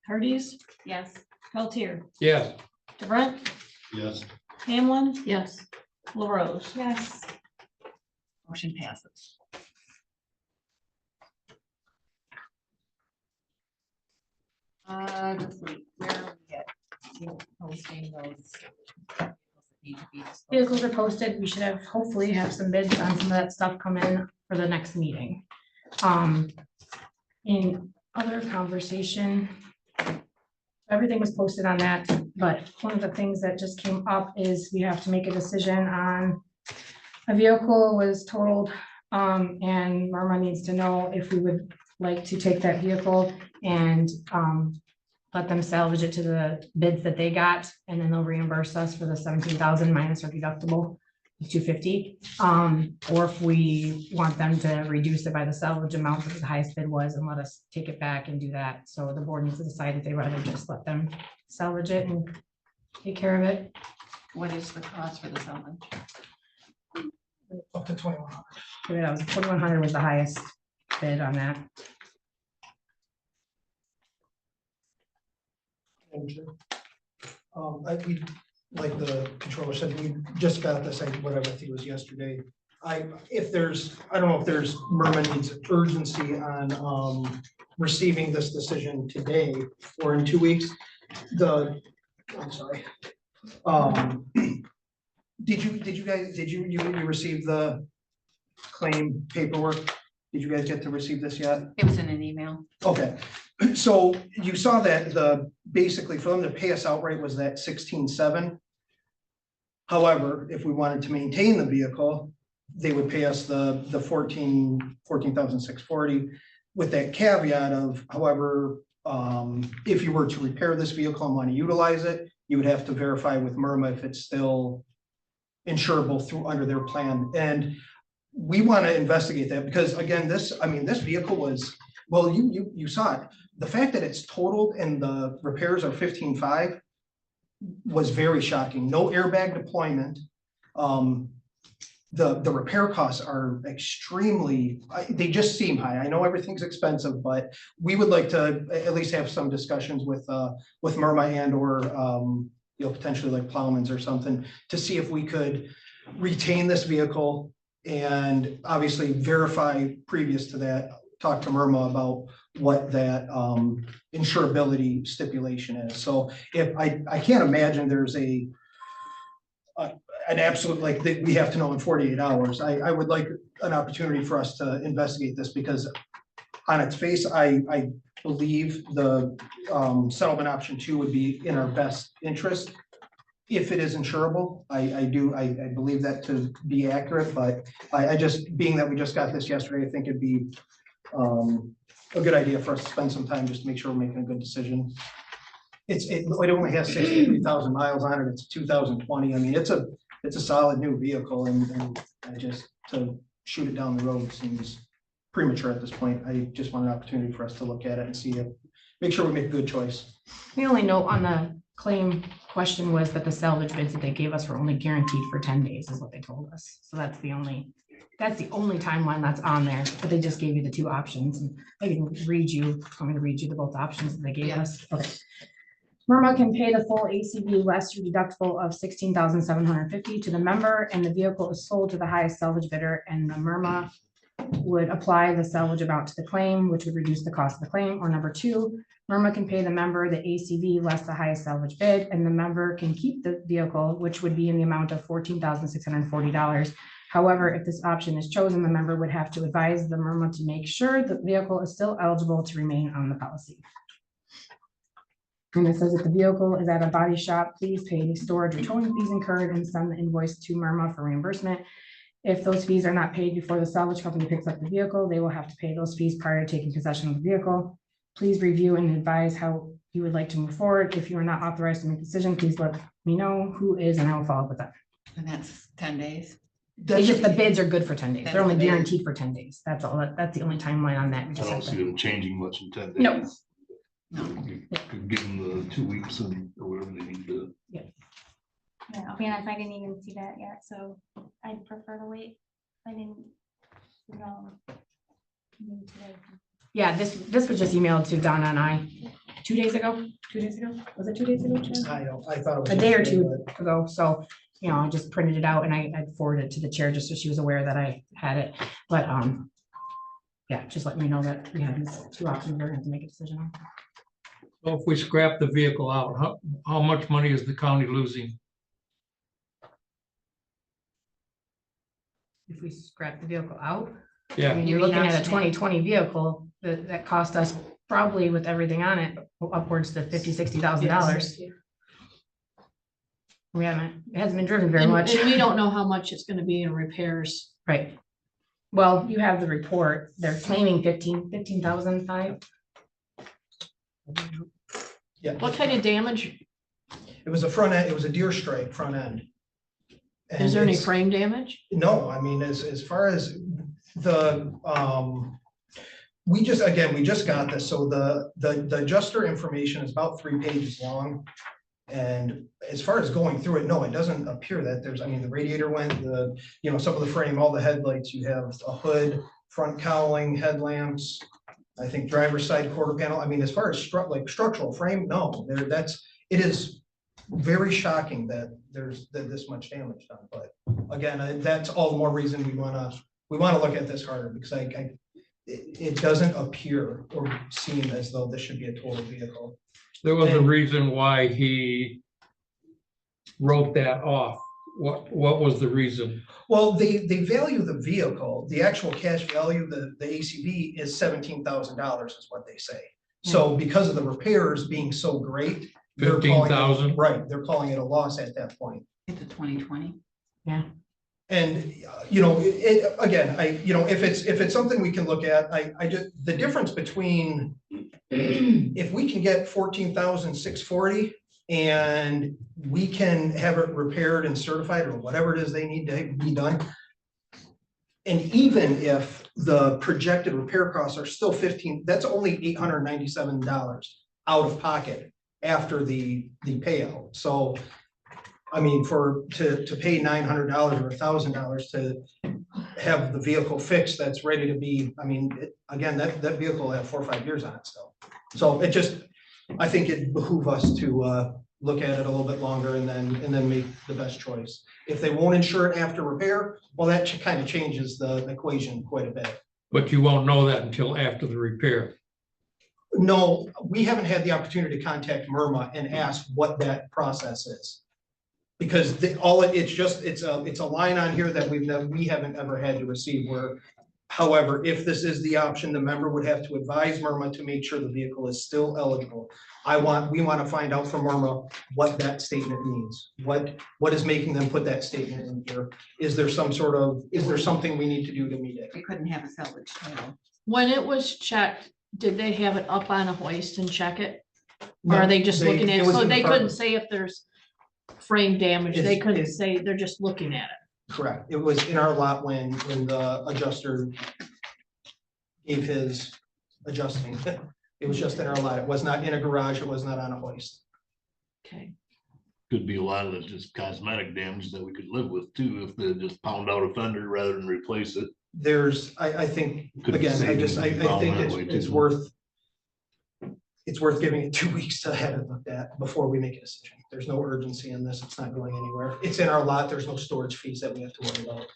Hardee's, Yes. Peltier, Yes. DeBrent, Yes. Hamlin, Yes. LaRose. Yes. Motion passes. This week, where are we at? Posting those. that need to be disposed Vehicles are of? posted. We should have, hopefully have some bids on some of that stuff come in for the next meeting. In other conversation, everything was posted on that, but one of the things that just came up is we have to make a decision on a vehicle was totaled, and Marma needs to know if we would like to take that vehicle and, let them salvage it to the bids that they got, and then they'll reimburse us for the 17,000 minus our deductible of 250. Or if we want them to reduce it by the salvage amount that the highest bid was and let us take it back and do that. So the board needs to decide if they rather just let them salvage it and take care of it. What is the cost for the salvage? Up to 2,100. That was 2,100 was the highest bid on that. We, like the controller said, we just got this, whatever, I think it was yesterday. I don't know if there's, Merman needs urgency on, receiving this decision today or in 2 weeks. I'm sorry. Did you receive the claim paperwork? Did you guys get to receive this yet? It was in an email. Okay, so you saw that basically for them to pay us outright was that 16,700. However, if we wanted to maintain the vehicle, they would pay us the 14,640 with that caveat of, however, if you were to repair this vehicle and want to utilize it, you would have to verify with MIRMA if it's still insurable through under their plan. And we want to investigate that because again, this vehicle was, well, you saw it. The fact that it's totaled and the repairs are 15,500 was very shocking. No airbag deployment. The repair costs are extremely, they just seem high. I know everything's expensive, but we would like to at least have some discussions with MIRMA and or potentially like Plowman's or something to see if we could retain this vehicle and obviously verify previous to that, talk to MIRMA about what that insurability stipulation is. So if I can't imagine there's an absolute, like that we have to know in 48 hours. I would like an opportunity for us to investigate this because on its face, I believe the settlement option 2 would be in our best interest. If it is insurable, I believe that to be accurate, but I just, being that we just got this yesterday, I think it'd be a good idea for us to spend some time just to make sure we're making a good decision. It only has 63,000 miles on it. It's 2020. I mean, it's a solid new vehicle and I just, to shoot it down the road seems premature at this point. I just want an opportunity for us to look at it and see it, make sure we make a good choice. The only note on the claim question was that the salvage bids that they gave us were only guaranteed for 10 days is what they told us. So that's the only timeline that's on there, but they just gave you the 2 options. And I can read you, I'm going to read you the both options that they gave us. Okay. MIRMA can pay the full ACV less your deductible of 16,750 to the member, and the vehicle is sold to the highest salvage bidder, and the MIRMA would apply the salvage amount to the claim, which would reduce the cost of the claim. Or number 2, MIRMA can pay the member the ACV less the highest salvage bid, and the member can keep the vehicle, which would be in the amount of $14,640. However, if this option is chosen, the member would have to advise the MIRMA to make sure the vehicle is still eligible to remain on the policy. And it says if the vehicle is at a body shop, please pay any storage or towing fees incurred and send the invoice to MIRMA for reimbursement. If those fees are not paid before the salvage company picks up the vehicle, they will have to pay those fees prior to taking possession of the vehicle. Please review and advise how you would like to move forward. If you are not authorized to make a decision, please let me know who is, and I will follow up with that. And that's 10 days. It's just the bids are good for 10 days. They're only That's the bid. guaranteed for 10 days. That's all. That's the only timeline on that. We I just don't have see to- them changing much in 10 days. No. No. You could give them the 2 weeks and or whatever they need to. Yeah, I'll be honest, I didn't even see that yet, so I'd prefer to wait. I didn't know. Today. Yeah, this was just emailed to Donna and I 2 days ago. 2 days ago? Was it 2 days ago? Chad? I thought it was. A day or yesterday, two ago. So, you know, I just printed it out and I forwarded it to the chair just so she was aware that I had it. But, yeah, just let me know that we have these two options. We're gonna have to make a decision on. So if we scrap the vehicle out, how much money is the county losing? If we scrap the vehicle out, I Yeah, mean, you're looking at a 2020 vehicle that cost us probably with everything on it upwards to $50,000-$60,000. We haven't, it hasn't been driven very And much. and we don't know how much it's gonna be in repairs. Right. Well, you have the report. They're claiming 15,500. Yeah. What kind of damage? It was a front end, it was a deer strike front end. Is And there any it's- frame damage? No, I mean, as far as the, we just got this, so the adjuster information is about 3 pages long. And as far as going through it, no, it doesn't appear that there's, I mean, the radiator went, some of the frame, all the headlights, you have a hood, front cowling, headlamps. I think driver's side quarter panel, I mean, as far as structural frame, no, it is very shocking that there's this much damage done, but again, that's all the more reason we wanna look at this harder, because it doesn't appear or seem as though this should be a total vehicle. there was a reason why he wrote that off. What was the reason? Well, they value the vehicle, the actual cash value, the ACV is $17,000 is what they say. So because of the repairs being so great. they're calling it- 15,000? Right, they're calling it a loss at that point. It's a 2020. And, again, if it's something we can look at, the difference between, if we can get 14,640 and we can have it repaired and certified or whatever it is they need to be done. And even if the projected repair costs are still 15, that's only $897 out of pocket after the payout. So I mean, to pay $900 or $1,000 to have the vehicle fixed, that's ready to be, I mean, again, that vehicle will have 4 or 5 years on it still. So I think it behoove us to look at it a little bit longer and then make the best choice. If they won't insure it after repair, well, that kind of changes the equation quite a bit. But you won't know that until after the repair. No, we haven't had the opportunity to contact MIRMA and ask what that process is. Because it's a line on here that we haven't ever had to receive where, however, if this is the option, the member would have to advise MIRMA to make sure the vehicle is still eligible. We want to find out from MIRMA what that statement means. What is making them put that statement in here? Is there something we need to do to meet it? We couldn't have a salvage title. When it was checked, did they have it up on a hoist and check it? Or No, are they just looking at it it? was So in the they car. couldn't say if there's frame damage. They It's- couldn't say, they're just looking at it. Correct. It was in our lot when the adjuster gave his adjusting. It was just in our lot. It was not in a garage. It was not on a hoist. Okay. Could be a lot of it just cosmetic damage that we could live with too, if they just pound out a fender rather than replace it. I think, Could be again, I savings think that way, it's too. worth giving it 2 weeks to have it looked at before we make a decision. There's no urgency in this. It's not going anywhere. It's in our lot. There's no storage fees that we have to worry about.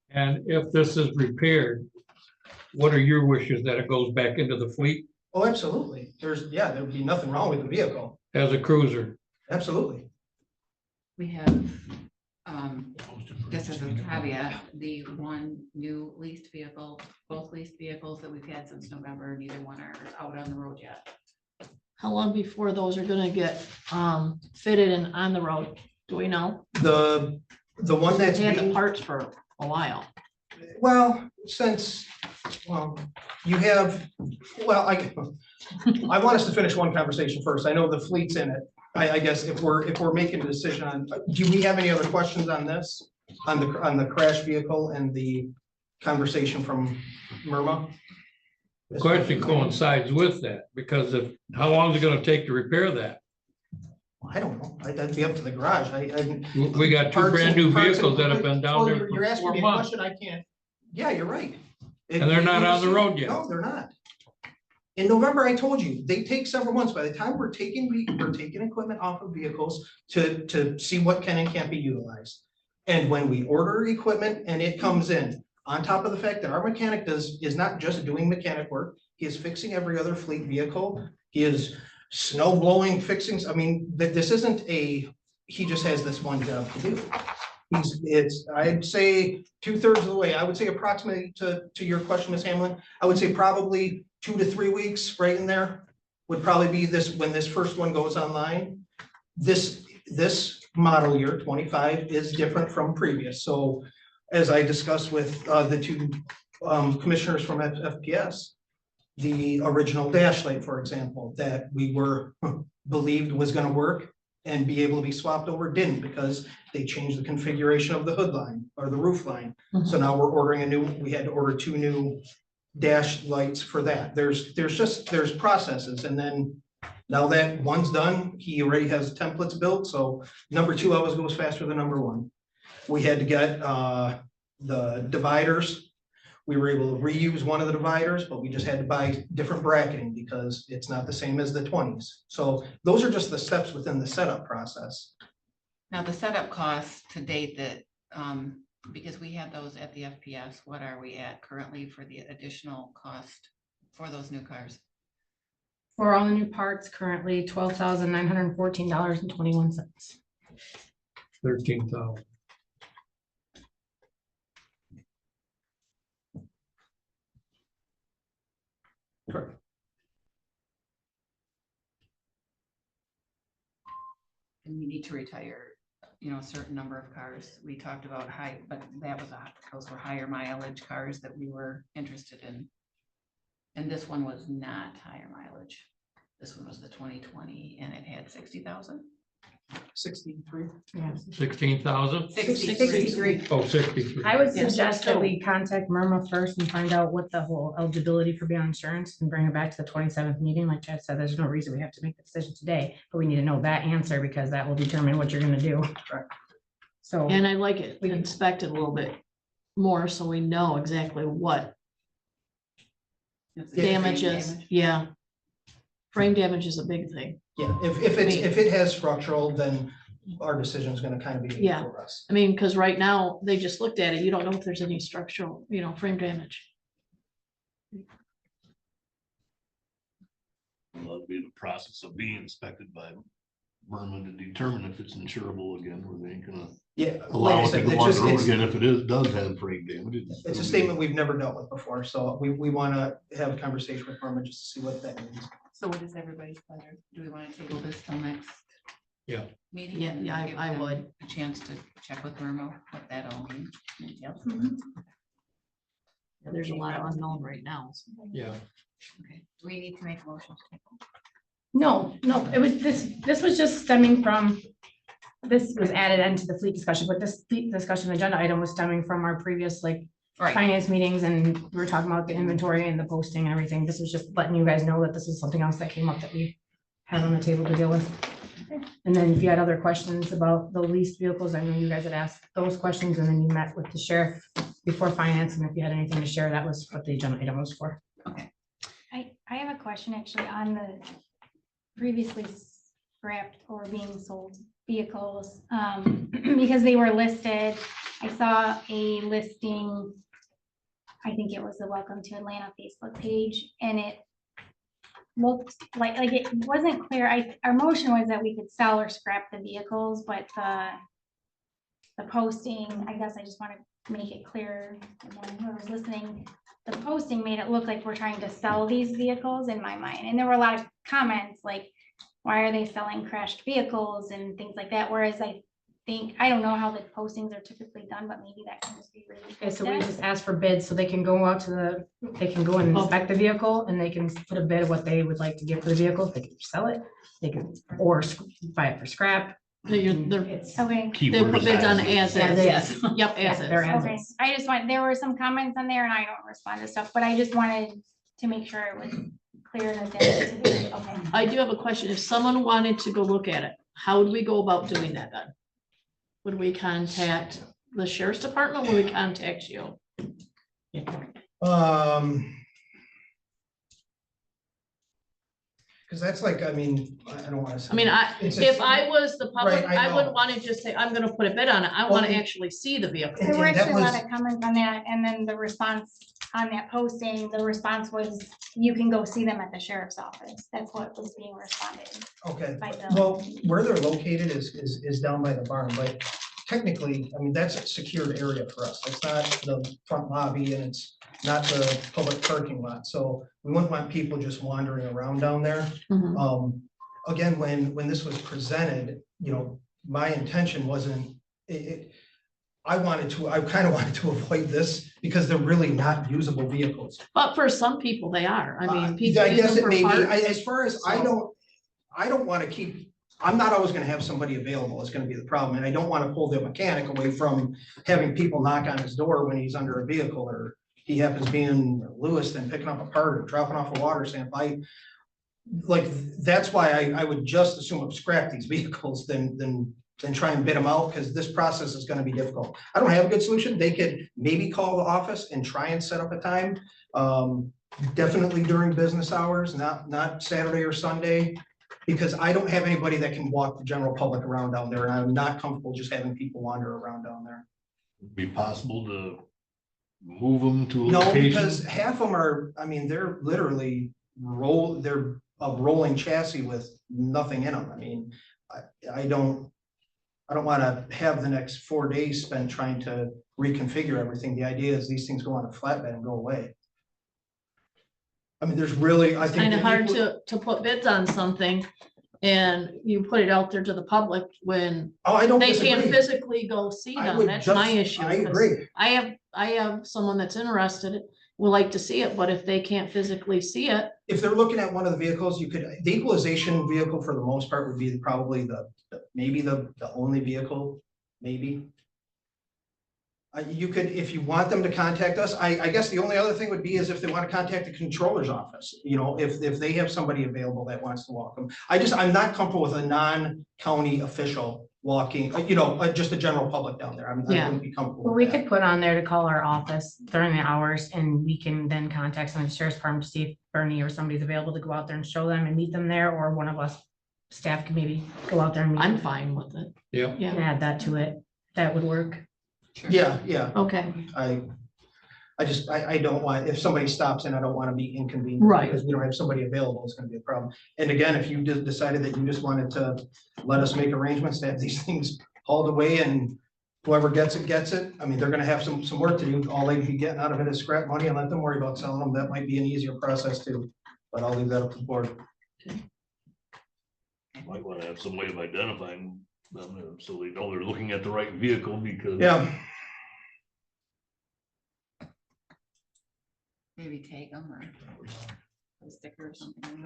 And if this is repaired, what are your wishes? That it goes back into the fleet Oh, absolutely. There'd be nothing wrong with the vehicle. as a cruiser? Absolutely. We have, just as a caveat, the one new leased vehicle, both leased vehicles that we've had since November, neither one are out on the road yet. How long before those are gonna get fitted and on the road? Do we know? The one that's They had the being, parts for a while. well, since, you have, well, I want us to finish one conversation first. I know the fleet's in it. I guess if we're making a decision on, do we have any other questions on this? On the crash vehicle and the conversation from Myrma? The question coincides with that, because if, how long is it gonna take to repair that? I don't know. That'd be up to the garage. We got two brand new vehicles that have been down Well, there You're for asking 4 me a months. question I can't. Yeah, you're right. And they're not on the road yet. No, they're not. In November, I told you, they take several months. By the time we're taking equipment off of vehicles to see what can and can't be utilized. And when we order equipment and it comes in, on top of the fact that our mechanic is not just doing mechanic work, he is fixing every other fleet vehicle. He is snow blowing, fixing, I mean, this isn't he just has this one job to do. I'd say 2/3 of the way. I would say approximately to your question, Ms. Hamlin, I would say probably 2 to 3 weeks right in there would probably be when this first one goes online. This model year 25 is different from previous. So as I discussed with the two commissioners from FPS, the original dash light, for example, that we were believed was going to work and be able to be swapped over, didn't, because they changed the configuration of the hood line or the roof line. So now we're ordering we had to order 2 new dash lights for that. There's processes, and then now that one's done, he already has templates built, so number 2 always goes faster than number 1. We had to get the dividers. We were able to reuse one of the dividers, but we just had to buy different bracketing because it's not the same as the 20s. So those are just the steps within the setup process. Now, the setup costs to date that, because we had those at the FPS, what are we at currently for the additional cost for those new cars? For all the new parts, currently $12,914.21. 13,000. Correct. And we need to retire, a certain number of cars. We talked about but those were higher mileage cars that we were interested in. And this one was not higher mileage. This one was the 2020 and it had 60,000. 63. Yeah. 16,000? 63. Oh, 63. I would Yes, suggest that so- we contact Myrma first and find out what the whole eligibility for beyond insurance and bring it back to the 27th meeting. Like Chad said, there's no reason we have to make the decision today, but we need to know that answer because that will determine what you're gonna do. Correct. So, And I'd like it inspected a little bit more so we know exactly what damage is. Yeah. Frame damage is a big thing. Yeah, if it has structural, then our decision is going to kind of be Yeah. for us. I mean, because right now, they just looked at it. You don't know if there's any structural, frame damage. Well, it'll be in the process of being inspected by Berman to determine if it's insurable again, where they ain't gonna Yeah, like allow I it to said, go it's on just, the road it's, again if it does have frame damage. it's a statement we've never dealt with before, so we want to have a conversation with Norma just to see what that means. So what is everybody's pleasure? Do we want to table this till next? Yeah. Meeting? Yeah, and yeah, give I them would. A chance to check with Irma what that all means. Yep. There's a lot of unknown right now. So. Yeah. Okay, do we need to make a motion to table? no, it was, this was just stemming from, this was added into the fleet discussion, but this fleet discussion agenda item was stemming from our previous Right, finance meetings, and we were talking about the inventory and the posting and everything. This was just letting you guys know that this is something else that came up that we have on the table to deal with. And then if you had other questions about the leased vehicles, I know you guys had asked those questions, and then you met with the sheriff before finance, and if you had anything to share, that was what the agenda item was for. okay. I have a question actually on the previously scrapped or being sold vehicles, because they were listed. I saw a listing, I think it was the Welcome to Atlanta Facebook page, and it looked like it wasn't clear. Our motion was that we could sell or scrap the vehicles, but the posting, I guess I just want to make it clear, and whoever's listening, the posting made it look like we're trying to sell these vehicles in my mind. And there were a lot of comments like, why are they selling crashed vehicles and things like that? Whereas I think, I don't know how the postings are typically done, but maybe that can just be really. Okay, so we just ask for bids so they can go out to they can go and inspect the vehicle and they can put a bid of what they would like to get for the vehicle. If they can sell it, they can, or buy it for scrap. They're Okay. they put bids on as As is. is. Yep, as They're is. as Okay, is. I just want, there were some comments on there and I don't respond to stuff, but I just wanted to make sure it was clear that that's, okay. I do have a question. If someone wanted to go look at it, how would we go about doing that then? Would we contact the sheriff's department? Would we contact you? Because that's like, I mean, I don't want to say. I mean, if I was the public, Right, I I wouldn't know. want to just say, I'm gonna put a bid on it. I Well, want to and- actually see the vehicle. There were And that actually a lot was- of comments on that, and then the response on that posting, the response was, you can go see them at the sheriff's office. That's what was being responded Okay, by the. well, where they're located is down by the barn, but technically, I mean, that's a secured area for us. It's not the front lobby and it's not the public parking lot. So we wouldn't want people just wandering around down there. Mhm. Again, when this was presented, you know, my intention wasn't, I kind of wanted to avoid this because they're really not usable vehicles. But for some people, they are. I mean, I people use guess them it for may be, parts. as far as I don't want to keep, I'm not always gonna have somebody available, is gonna be the problem, and I don't want to pull the mechanic away from having people knock on his door when he's under a vehicle, or he happens to be in Lewiston picking up a part or dropping off a water sample. That's why I would just assume scrap these vehicles than try and bid them out, because this process is gonna be difficult. I don't have a good solution. They could maybe call the office and try and set up a time. Definitely during business hours, not Saturday or Sunday, because I don't have anybody that can walk the general public around down there, and I'm not comfortable just having people wander around down there. Be possible to move them to a No, location? because half of them are, I mean, they're literally they're a rolling chassis with nothing in them. I mean, I don't want to have the next 4 days spent trying to reconfigure everything. The idea is these things go on a flatbed and go away. I mean, there's really, I think. Kind of that hard people- to put bids on something and you put it out there to the public when Oh, I don't they can't disagree. physically go see I them. would That's my just- issue. I 'cause agree. I have someone that's interested, would like to see it, but if they can't physically see it, If they're looking at one of the vehicles, the equalization vehicle for the most part would be probably maybe the only vehicle, maybe. You could, if you want them to contact us, I guess the only other thing would be is if they want to contact the controller's office, you know, if they have somebody available that wants to walk them. I'm not comfortable with a non-county official walking, just a general public down there. I Yeah. wouldn't be comfortable. Well, with we that. could put on there to call our office during the hours and we can then contact some of the sheriff's department to see if Bernie or somebody's available to go out there and show them and meet them there, or one of us staff can maybe go out there and meet I'm them fine with it. Yep. Yeah, and add that to it. That would work. Yeah, okay. I don't want, if somebody stops in, I don't want to be inconvenient. Right. Because we don't have somebody available, it's gonna be a problem. And again, if you just decided that you just wanted to let us make arrangements to have these things hauled away and whoever gets it, gets it. I mean, they're gonna have some work to do. All they'd be getting out of it is scrap money and let them worry about selling them. That might be an easier process too. But I'll leave that up to the board. Might want to have some way of identifying them, so they know they're looking at the right vehicle, because. Yeah, Maybe tag them or put a sticker or something.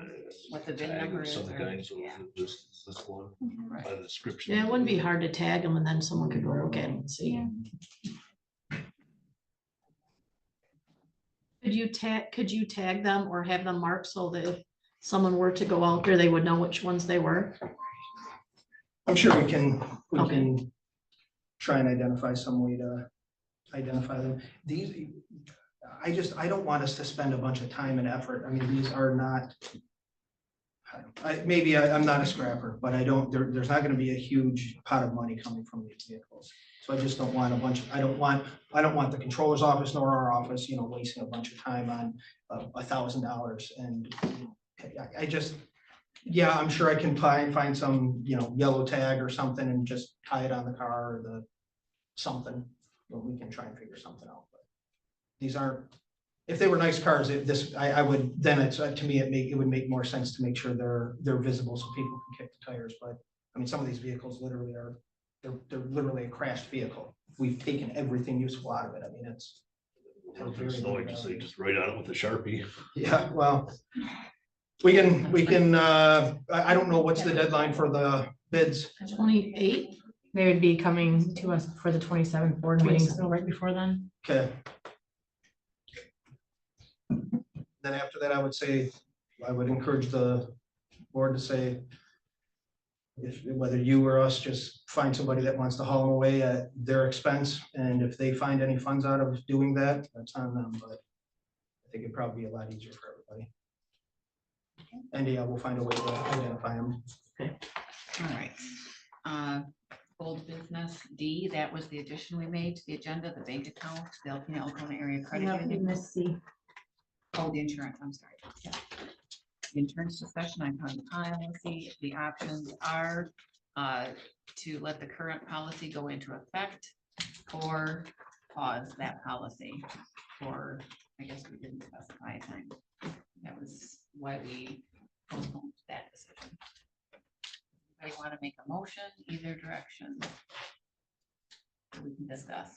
What the VIN Tag number of is. some or- kind, so yeah. this one, Right. by the description. Yeah, it wouldn't be hard to tag them and then someone could go look at them and see. Could you tag them or have them marked so that if someone were to go out there, they would know which ones they were? I'm sure we can Okay. try and identify some way to identify them. I don't want us to spend a bunch of time and effort. I mean, these are not. Maybe I'm not a scrapper, but there's not gonna be a huge pot of money coming from these vehicles. So I just don't want I don't want the controller's office nor our office, wasting a bunch of time on $1,000 and I'm sure I can find some, yellow tag or something and just tie it on the car or something. But we can try and figure something out. But these aren't, if they were nice cars, I would, then to me, it would make more sense to make sure they're visible so people can kick the tires. But I mean, some of these vehicles literally are they're literally a crashed vehicle. We've taken everything useful out of it. I mean, it's. So I just say, just write on it with a Sharpie. Yeah, well, we can, I don't know what's the deadline for the bids. 28, They would be coming to us for the 27th board meeting, so right before then. Okay. Then after that, I would say, I would encourage the board to say, if, whether you or us, just find somebody that wants to haul them away at their expense, and if they find any funds out of doing that, that's on them, but I think it'd probably be a lot easier for everybody. And yeah, we'll find a way to identify them. All right. Old business D, that was the addition we made to the agenda, the bank account, the Alpena Area Credit Union. Let's see. Oh, the insurance, I'm sorry. Yeah. The insurance discussion on county policy, the options are to let the current policy go into effect or pause that policy, or I guess we didn't specify a time. That was why we postponed that decision. I want to make a motion either direction. We can discuss.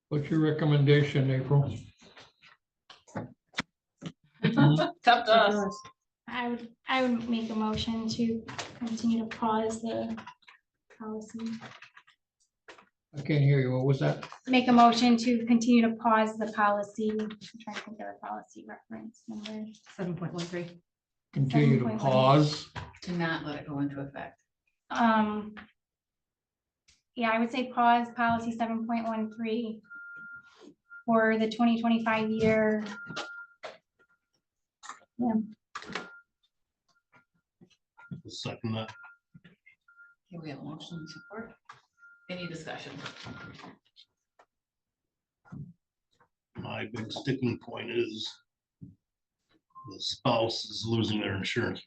What's your recommendation, April? It's up to us. I would make a motion to continue to pause the policy. I can't hear you. What was that? Make a motion to continue to pause the policy. I'm trying to think of the policy reference number. 7.13. Continue to 7.1. pause. To not let it go into effect. Yeah, I would say pause policy 7.13 for the 2025 year. Yeah, Second that. Okay, we have a motion and support. Any discussion? My big sticking point is the spouse is losing their insurance.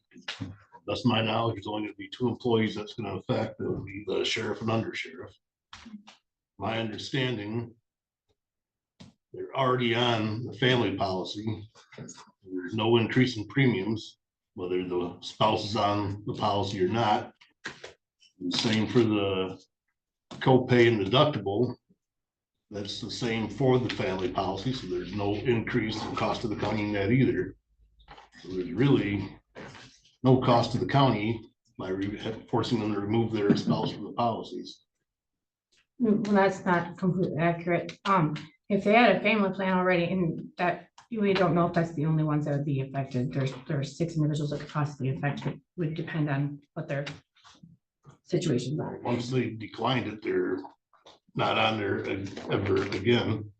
That's my knowledge. There's only gonna be 2 employees that's gonna affect. It would be the sheriff and undersheriff. My understanding, they're already on the family policy. There's no increase in premiums, whether the spouse is on the policy or not. And same for the copay and deductible. That's the same for the family policy, so there's no increase in cost to the county in that either. So there's really no cost to the county by forcing them to remove their spouse from the policies. Well, that's not completely accurate. If they had a family plan already, and that, we don't know if that's the only ones that would be affected. There's 6 individuals that could possibly affect it. Would depend on what their situations are. Once they declined it, they're not on there ever again.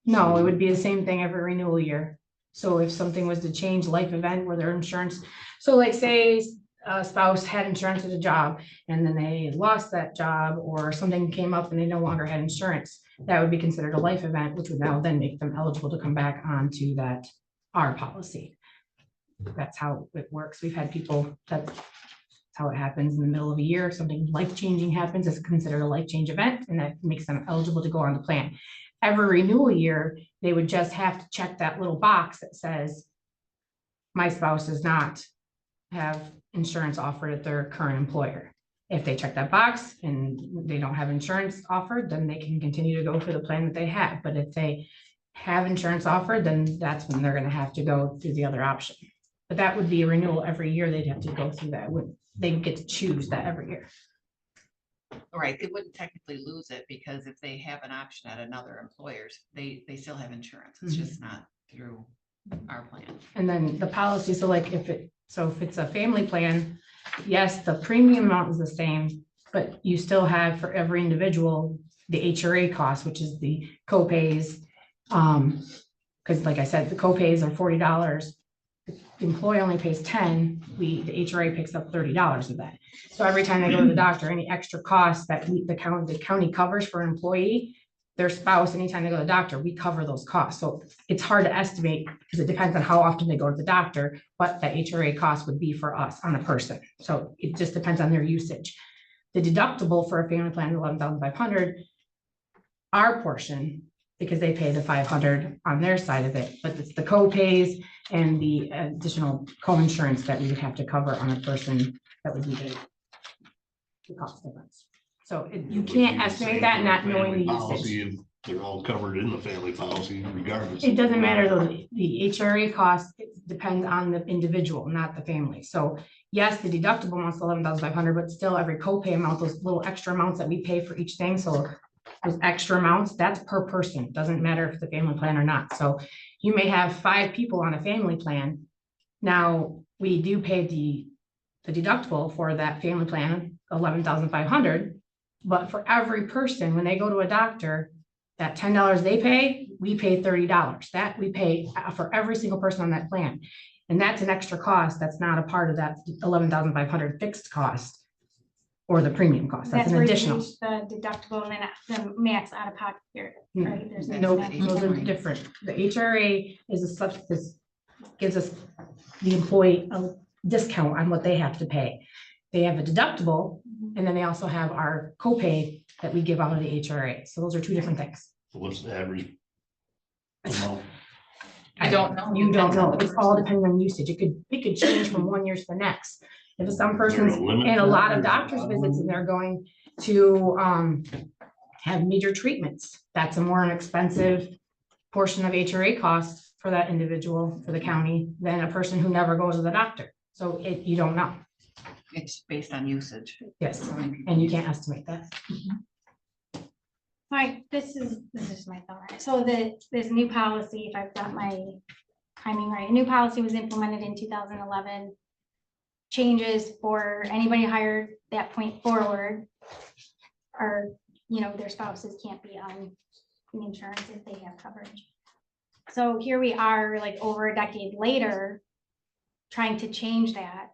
No, it would be the same thing every renewal year. So if something was to change, life event where their insurance, so like say a spouse had insurance at a job and then they lost that job, or something came up and they no longer had insurance, that would be considered a life event, which would now then make them eligible to come back onto that our policy. That's how it works. We've had people, that's how it happens in the middle of a year. If something life-changing happens, it's considered a life-change event, and that makes them eligible to go on the plan. Every renewal year, they would just have to check that little box that says, my spouse does not have insurance offered at their current employer. If they check that box and they don't have insurance offered, then they can continue to go for the plan that they have. But if they have insurance offered, then that's when they're gonna have to go through the other option. But that would be a renewal every year. They'd have to go through that. They get to choose that every year. Right, they wouldn't technically lose it, because if they have an option at another employer's, they still have insurance. It's just not through our plan. And then the policy, so like if it's a family plan, yes, the premium amount is the same, but you still have for every individual, the HRA cost, which is the co-pays. Because like I said, the co-pays are $40. The employee only pays 10, the HRA picks up $30 of that. So every time they go to the doctor, any extra costs that the county covers for an employee, their spouse, anytime they go to the doctor, we cover those costs. So it's hard to estimate because it depends on how often they go to the doctor, what that HRA cost would be for us on a person. So it just depends on their usage. The deductible for a family plan is $11,500. Our portion, because they pay the $500 on their side of it, but it's the co-pays and the additional co-insurance that we would have to cover on a person that would be the cost difference. So you can't estimate that not knowing the usage. Policy, they're all covered in the family policy regardless. It doesn't matter though, the HRA cost depends on the individual, not the family. So yes, the deductible amount's 11,500, but still every copay amount, those little extra amounts that we pay for each thing. So those extra amounts, that's per person. Doesn't matter if it's a family plan or not. So you may have 5 people on a family plan. Now, we do pay the deductible for that family plan, 11,500. But for every person, when they go to a doctor, that $10 they pay, we pay $30. That we pay for every single person on that plan. And that's an extra cost. That's not a part of that 11,500 fixed cost or the premium cost. That's an where you additional. reach the deductible and then the max out of pocket period, right? There's no No, max. those are different. The HRA is a substance, gives us the employee a discount on what they have to pay. They have a deductible, and then they also have our copay that we give out of the HRA. So those are 2 different things. What's the average amount? I don't know. You don't know. It's all depending on usage. It could change from one year to the next. If some persons, and a lot of doctor's visits, and they're going to have major treatments, that's a more expensive portion of HRA costs for that individual, for the county, than a person who never goes to the doctor. So you don't know. It's based on usage. Yes, and you can't estimate that. Hi, this is my thought. So this new policy, if I've got my timing right, a new policy was implemented in 2011. Changes for anybody hired that point forward are, their spouses can't be on the insurance if they have coverage. So here we are, like over a decade later, trying to change that.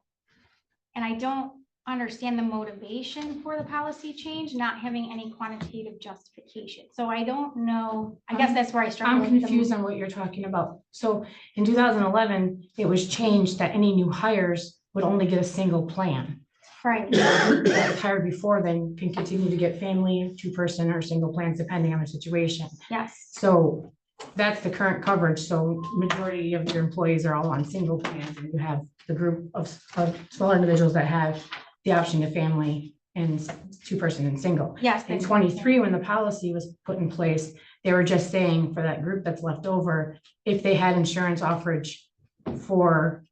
And I don't understand the motivation for the policy change, not having any quantitative justification. So I don't know, I guess that's where I struggle. I'm with the- confused on what you're talking about. So in 2011, it was changed that any new hires would only get a single plan. Right. That was hired before then can continue to get family, 2-person or single plans depending on the situation. Yes. So that's the current coverage. So majority of your employees are all on single plans, and you have the group of smaller individuals that have the option to family and 2-person and single. Yes. In 23, when the policy was put in place, they were just saying for that group that's left over, if they had insurance offerage from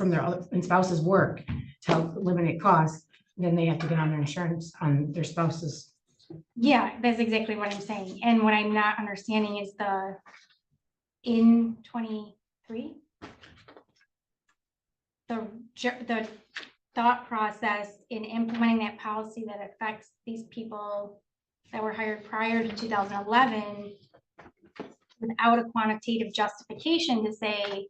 their other spouse's work to help eliminate costs, then they have to get on their insurance on their spouse's. Yeah, that's exactly what I'm saying. And what I'm not understanding is in 23, the thought process in implementing that policy that affects these people that were hired prior to 2011 without a quantitative justification to say,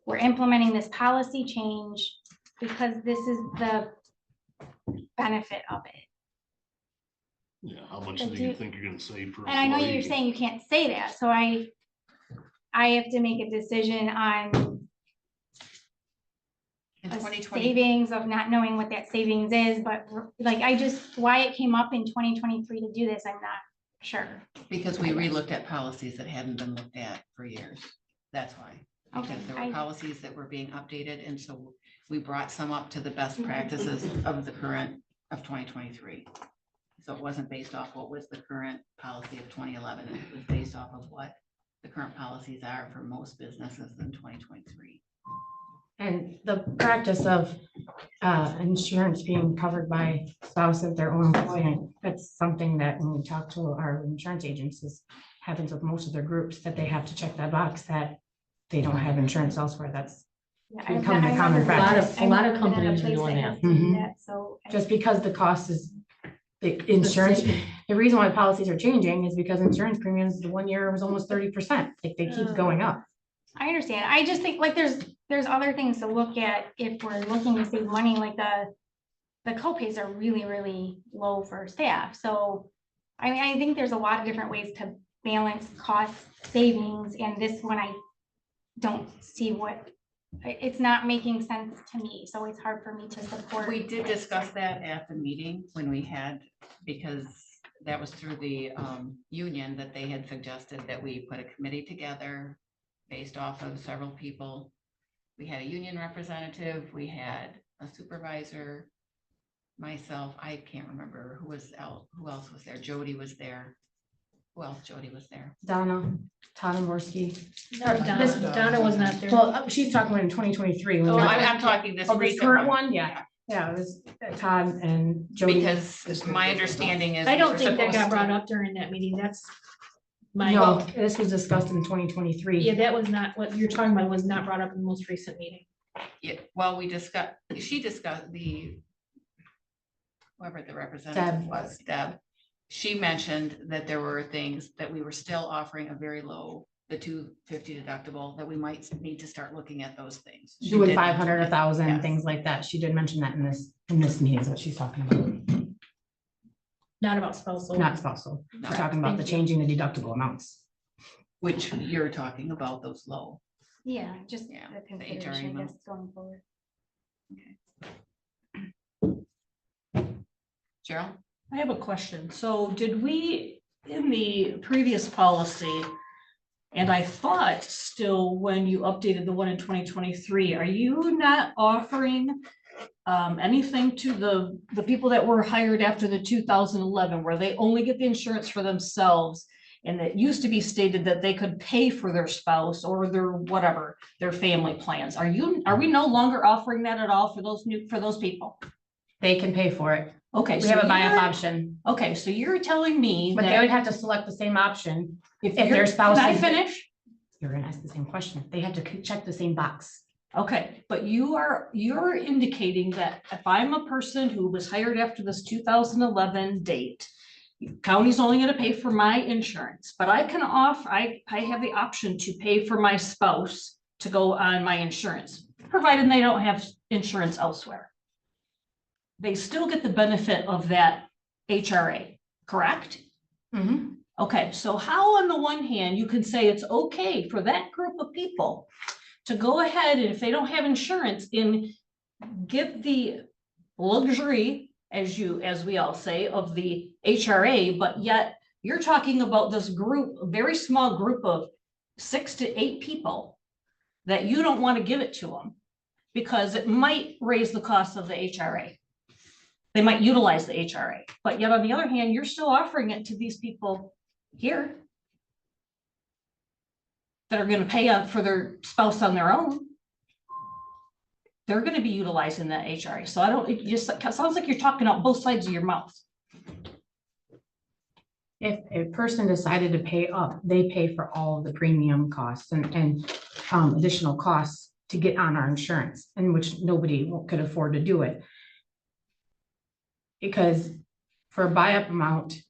we're implementing this policy change because this is the benefit of it. Yeah, how much But do you think you're gonna save per? And I know you're employee? saying you can't say that, so I have to make a decision on In a 2020, savings of not knowing what that savings is, but like, why it came up in 2023 to do this, I'm not sure. because we relooked at policies that hadn't been looked at for years. That's why. Okay, Because there were policies that were being updated, and so we brought some up to the best practices of the current of 2023. So it wasn't based off what was the current policy of 2011. It was based off of what the current policies are for most businesses in 2023. And the practice of insurance being covered by spouse of their own employment, that's something that when we talk to our insurance agents, happens with most of their groups, that they have to check that box that they don't have insurance elsewhere. That's Yeah, becoming a common practice. A lot of companies are doing that. Mhm. So. Just because the cost is the insurance, the reason why policies are changing is because insurance premiums, the 1 year was almost 30%. Like they keep going up. I understand. I just think like there's other things to look at if we're looking to save money, like the co-pays are really, really low for staff. So I mean, I think there's a lot of different ways to balance cost savings, and this one I don't see it's not making sense to me, so it's hard for me to support. We did discuss that at the meeting when we had, because that was through the union that they had suggested that we put a committee together based off of several people. We had a union representative, we had a supervisor, myself, I can't remember who else was there. Jody was there. Who else? Jody was there. Donna Montmorency. Donna was not there. Well, she's talking about in 2023. No, I'm talking this Oh, this recent current one. one, yeah, yeah, it was Todd and Jody. Because my understanding is. I we don't were think that got supposed to- brought up during that meeting. That's my, No, this was discussed in 2023. yeah, that was not, what you're talking about was not brought up in the most recent meeting. Yeah, well, she discussed whoever the representative Deb. was, Deb. She mentioned that there were things that we were still offering a very low, the 250 deductible, that we might need to start looking at those things. She Doing did 500, mention it. 1,000, Yes. things like that. She did mention that in this meeting is what she's talking about, Not about spousal. not spousal. No. We're talking about the Thank you. changing the deductible amounts. Which you're talking about those low. Yeah, just Yeah, a the consideration, HRA I guess, going forward. Cheryl? I have a question. So did we, in the previous policy, and I thought still when you updated the one in 2023, are you not offering anything to the people that were hired after the 2011, where they only get the insurance for themselves? And it used to be stated that they could pay for their spouse or their whatever, their family plans. Are we no longer offering that at all for those people? They can pay for it. Okay. We so have a buy-off you're- option, Okay, so you're telling me but they that would have to select the same option. if their your spouse Can I is- finish? You're gonna ask the same question. They have to check the same box. Okay, but you're indicating that if I'm a person who was hired after this 2011 date, county's only gonna pay for my insurance, but I can I have the option to pay for my spouse to go on my insurance, provided they don't have insurance elsewhere. They still get the benefit of that HRA, correct? Mhm. Okay, so how on the one hand, you can say it's okay for that group of people to go ahead and if they don't have insurance and give the luxury, as we all say, of the HRA, but yet you're talking about this group, a very small group of 6 to 8 people that you don't want to give it to them because it might raise the cost of the HRA. They might utilize the HRA, but yet on the other hand, you're still offering it to these people here that are going to pay up for their spouse on their own. They're going to be utilizing that HRA. So it just it sounds like you're talking out both sides of your mouth. If a person decided to pay up, they pay for all of the premium costs and additional costs to get on our insurance, in which nobody could afford to do it. Because for a buy-up amount,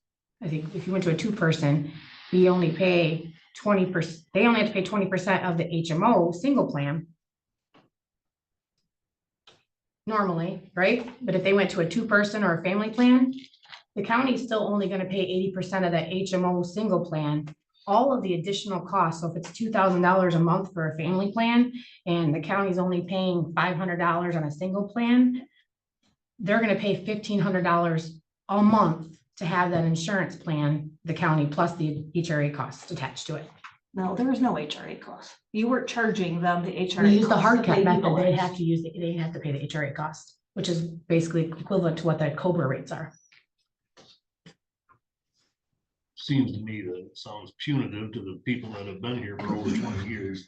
I think if you went to a 2-person, you only pay 20%, they only have to pay 20% of the HMO single plan. Normally, right? But if they went to a 2-person or a family plan, the county's still only gonna pay 80% of that HMO single plan. All of the additional costs, so if it's $2,000 a month for a family plan, and the county's only paying $500 on a single plan, they're gonna pay $1,500 a month to have that insurance plan, the county, plus the HRA costs attached to it. No, there is no HRA cost. You weren't charging them the HRA. We use the costs hard that cap they method, they utilize. have to use, they have to pay the HRA cost, which is basically equivalent to what the COBRA rates are. Seems to me that it sounds punitive to the people that have been here for over 20 years.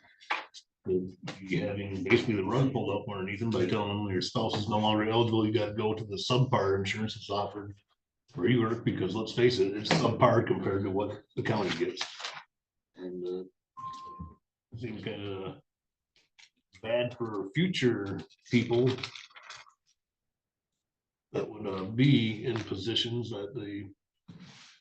To be having basically the rug pulled up underneath them by telling them your spouse is no longer eligible, you gotta go to the subpar insurance that's offered where you work, because let's face it, it's subpar compared to what the county gets. And it seems kind of bad for future people that would be in positions that they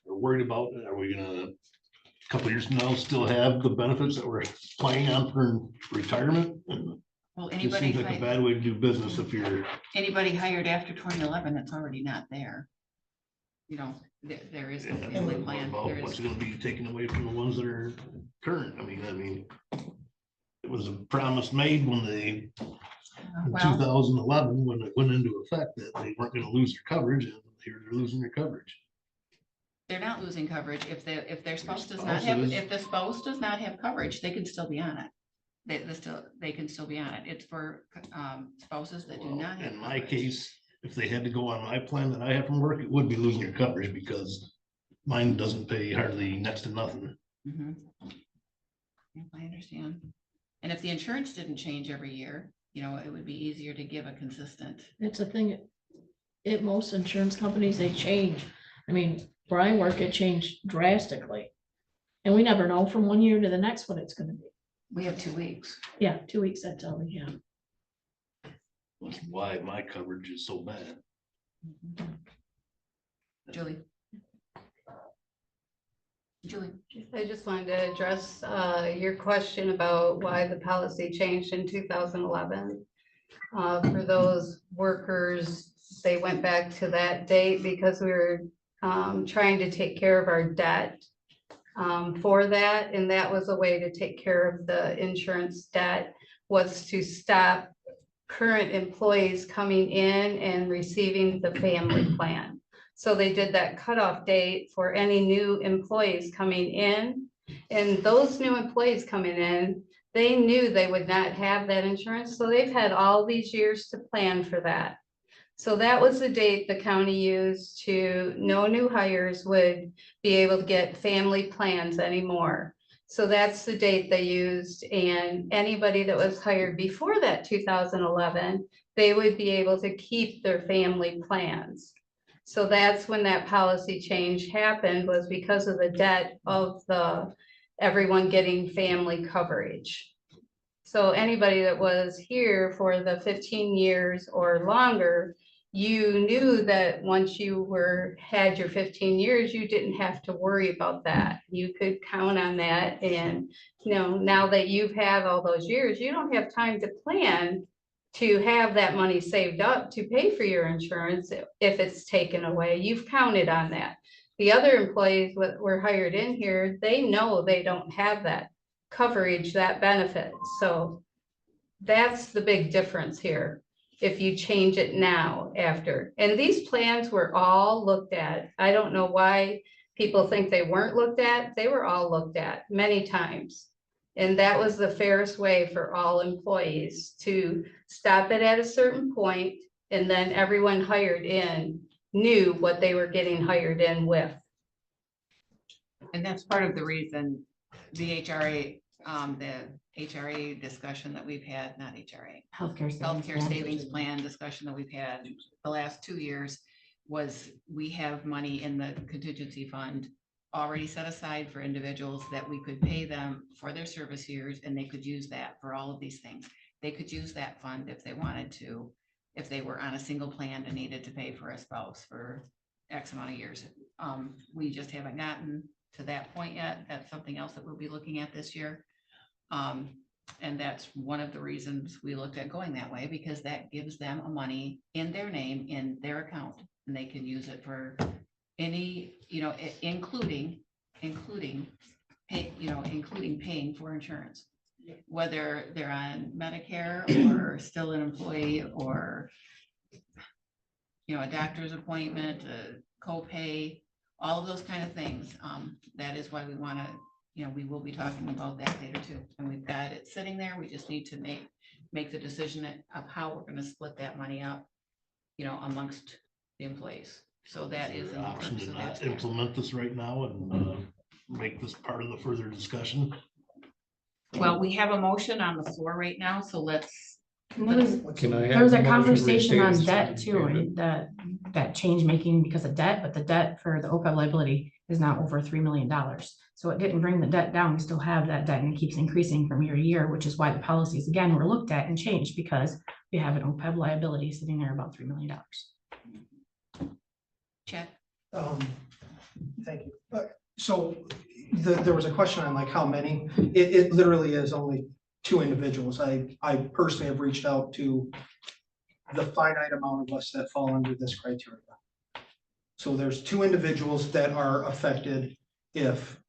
are worried about. Are we gonna, a couple of years from now, still have the benefits that we're planning on for retirement? And Well, it seems like a bad way to do business if you're. anybody hired after 2011, it's already not there. You know, there is no family plan. Well, There what's is, gonna be taken away from the ones that are current? I mean, it was a promise made when they, in well, 2011, when it went into effect, that they weren't gonna lose their coverage, and here they're losing their coverage. they're not losing coverage. If their spouse does spouse not have, is- if the spouse does not have coverage, they can still be on it. they can still be on it. It's for spouses that do not have. In my coverage. case, if they had to go on my plan that I have from work, it would be losing your coverage because mine doesn't pay hardly next to nothing. Mhm. Yep, I understand. And if the insurance didn't change every year, you know, it would be easier to give a consistent. It's a thing, most insurance companies, they change. I mean, where I work, it changed drastically. And we never know from one year to the next what it's gonna be. We have 2 weeks. Yeah, 2 weeks, that's all we have. That's why my coverage is so bad. Julie. Julie. I just wanted to address your question about why the policy changed in 2011. For those workers, they went back to that date because we were trying to take care of our debt for that. And that was a way to take care of the insurance debt, was to stop current employees coming in and receiving the family plan. So they did that cutoff date for any new employees coming in. And those new employees coming in, they knew they would not have that insurance. So they've had all these years to plan for that. So that was the date the county used to, no new hires would be able to get family plans anymore. So that's the date they used, and anybody that was hired before that 2011, they would be able to keep their family plans. So that's when that policy change happened, was because of the debt of everyone getting family coverage. So anybody that was here for the 15 years or longer, you knew that once you had your 15 years, you didn't have to worry about that. You could count on that. And, you know, now that you've had all those years, you don't have time to plan to have that money saved up to pay for your insurance if it's taken away. You've counted on that. The other employees that were hired in here, they know they don't have that coverage, that benefit. So that's the big difference here. If you change it now after, and these plans were all looked at. I don't know why people think they weren't looked at. They were all looked at many times. And that was the fairest way for all employees to stop it at a certain point, and then everyone hired in knew what they were getting hired in with. And that's part of the reason the HRA discussion that we've had, not HRA. Healthcare savings plan discussion that we've had the last 2 years was, we have money in the contingency fund already set aside for individuals that we could pay them for their service years, and they could use that for all of these things. They could use that fund if they wanted to, if they were on a single plan and needed to pay for a spouse for X amount of years. We just haven't gotten to that point yet. That's something else that we'll be looking at this year. And that's one of the reasons we looked at going that way, because that gives them a money in their name, in their account, and they can use it for any, you know, including paying for insurance, whether they're on Medicare or still an employee, or, you know, a doctor's appointment, a copay, all of those kind of things. That is why we want to, you know, we will be talking about that later too. And we've got it sitting there. We just need to make the decision of how we're going to split that money up, you know, amongst the employees. So that is an an option to so not that's- implement this right now and make this part of the further discussion. Well, we have a motion on the floor right now, so let's, And there was, Can I have? there was a motion conversation on restated debt too, payment? and that change making because of debt, but the debt for the OPEB liability is now over $3 million. So it didn't bring the debt down. We still have that debt, and it keeps increasing from year to year, which is why the policies again were looked at and changed, because we have an OPEB liability sitting there about $3 million. check. Thank you. So there was a question on like how many, it literally is only 2 individuals. I personally have reached out to the finite amount of us that fall under this criteria. So there's 2 individuals that are affected. If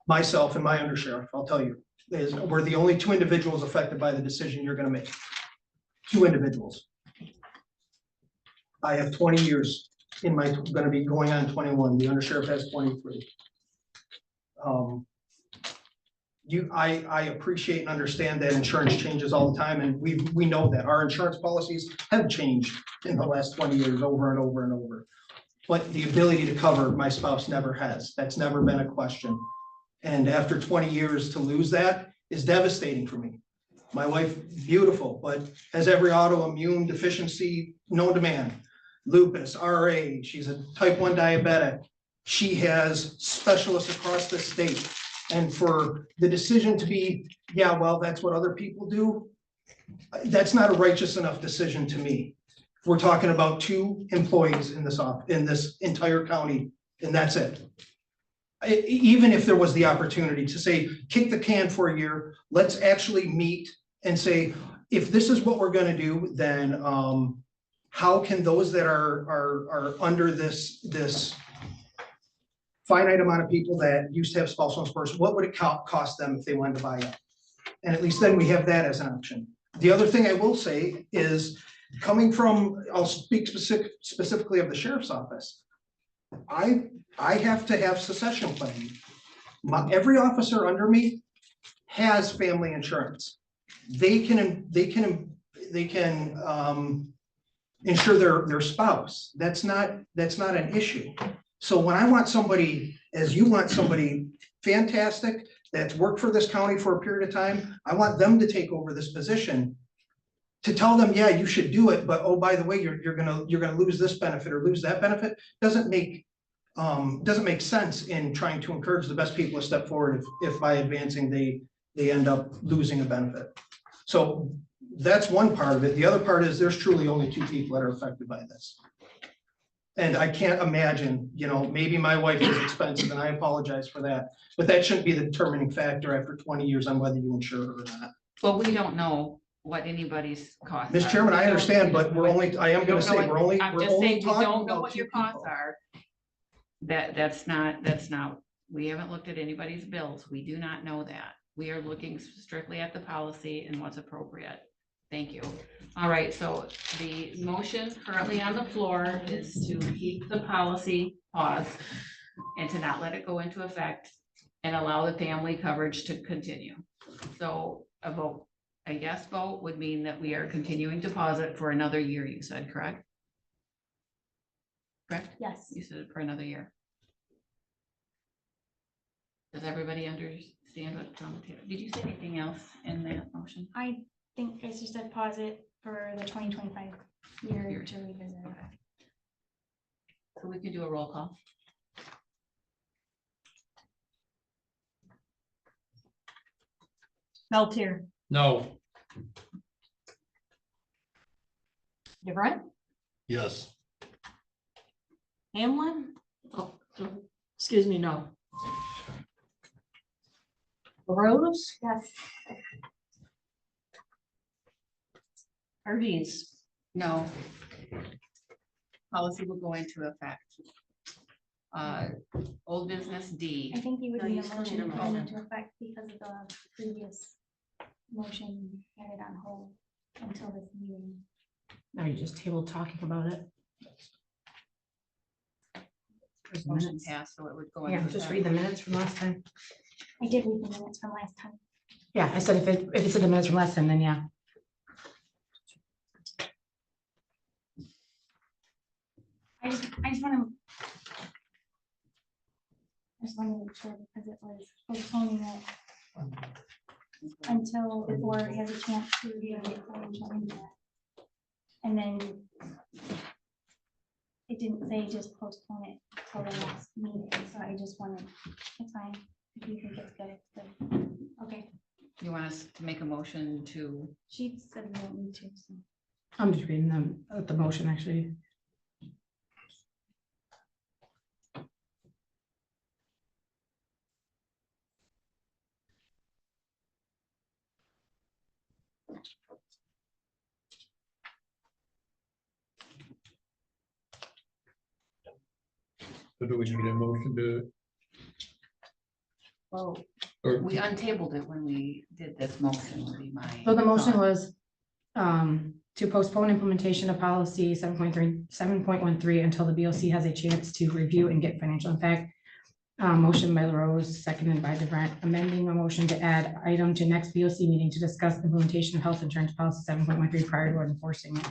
myself and my undersheriff, I'll tell you, we're the only 2 individuals affected by the decision you're gonna make. 2 individuals. I have 20 years in my, gonna be going on 21. The undersheriff has 23. I appreciate and understand that insurance changes all the time, and we know that our insurance policies have changed in the last 20 years over and over and over. But the ability to cover, my spouse never has. That's never been a question. And after 20 years to lose that is devastating for me. My wife, beautiful, but has every autoimmune deficiency known to man. Lupus, RA, she's a type 1 diabetic. She has specialists across the state. And for the decision to be, yeah, well, that's what other people do, that's not a righteous enough decision to me. We're talking about 2 employees in this entire county, and that's it. Even if there was the opportunity to say, kick the can for a year, let's actually meet and say, if this is what we're gonna do, then how can those that are under this finite amount of people that used to have spousal spurs, what would it cost them if they wanted to buy out? And at least then we have that as an option. The other thing I will say is, coming from, I'll speak specifically of the sheriff's office. I have to have succession planning. Every officer under me has family insurance. They can insure their spouse. That's not an issue. So when I want somebody, as you want somebody fantastic, that's worked for this county for a period of time, I want them to take over this position. To tell them, yeah, you should do it, but oh, by the way, you're gonna lose this benefit or lose that benefit, doesn't make sense in trying to encourage the best people to step forward if by advancing they end up losing a benefit. So that's one part of it. The other part is there's truly only 2 people that are affected by this. And I can't imagine, maybe my wife is expensive and I apologize for that, but that shouldn't be the determining factor after 20 years on whether you insure her or not. Well, we don't know what anybody's costs. Mr. Chairman, I understand, but I am gonna say, we're only I'm just saying, we talking don't know about what 2 your costs people. are. That's not, we haven't looked at anybody's bills. We do not know that. We are looking strictly at the policy and what's appropriate. Thank you. All right, so the motion currently on the floor is to keep the policy paused and to not let it go into effect and allow the family coverage to continue. So a yes vote would mean that we are continuing to pause it for another year, you said, correct? Correct? Yes. You said for another year. Does everybody understand what's on the table? Did you say anything else in that motion? I think I just said pause it for the 2025 year to revisit. So we can do a roll call. Beltier, No. DeVrent, Yes. Hamlin. Excuse me, no. Rose, Yes. Hardee's. No. Policy will go into effect. Old business D. I think you would No, need you a still need motion a to go motion. into effect because of the previous motion had it on hold until this meeting. No, you just tabled talking about it. There's the Motion minutes. passed, so it would go. Yeah, into just effect. read the minutes from last time. I did read the minutes from last time. Yeah, I said if it's in the minutes from last time, then yeah. I just want to make sure because it was postponing it until the board has a chance to review the financial impact. And then it didn't say just postpone it till the next meeting, so I just wanted, it's fine. If you think it's good, it's good. Okay, You want us to make a motion to, she said we don't need to, so. I'm just reading the motion actually. So do we need a motion to, well, or we untabled it when we did this motion would be my. So the motion thought. was to postpone implementation of policy 7.13 until the BOC has a chance to review and get financial impact. Motion by LaRose, seconded by DeBrent, amending a motion to add item to next BOC meeting to discuss implementation of health insurance policy 7.13 prior to enforcing it.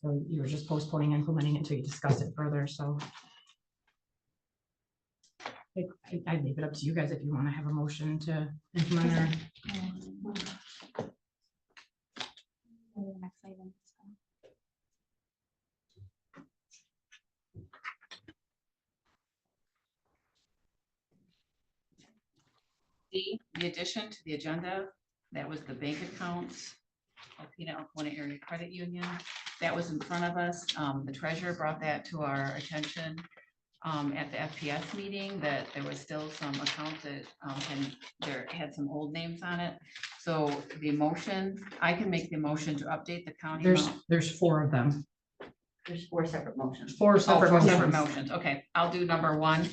So you were just postponing implementing it until you discuss it further, so. I'd leave it up to you guys if you want to have a motion to implement or. Next item, so. The addition to the agenda, that was the bank accounts. Alpena Alcona Area Credit Union, that was in front of us. The treasurer brought that to our attention at the FPS meeting, that there was still some accounts that had some old names on it. So the motion, I can make the motion to update the county. There's 4 of them. There's 4 separate motions. 4 Oh, separate four separate motions. motions. Okay, I'll do number 1.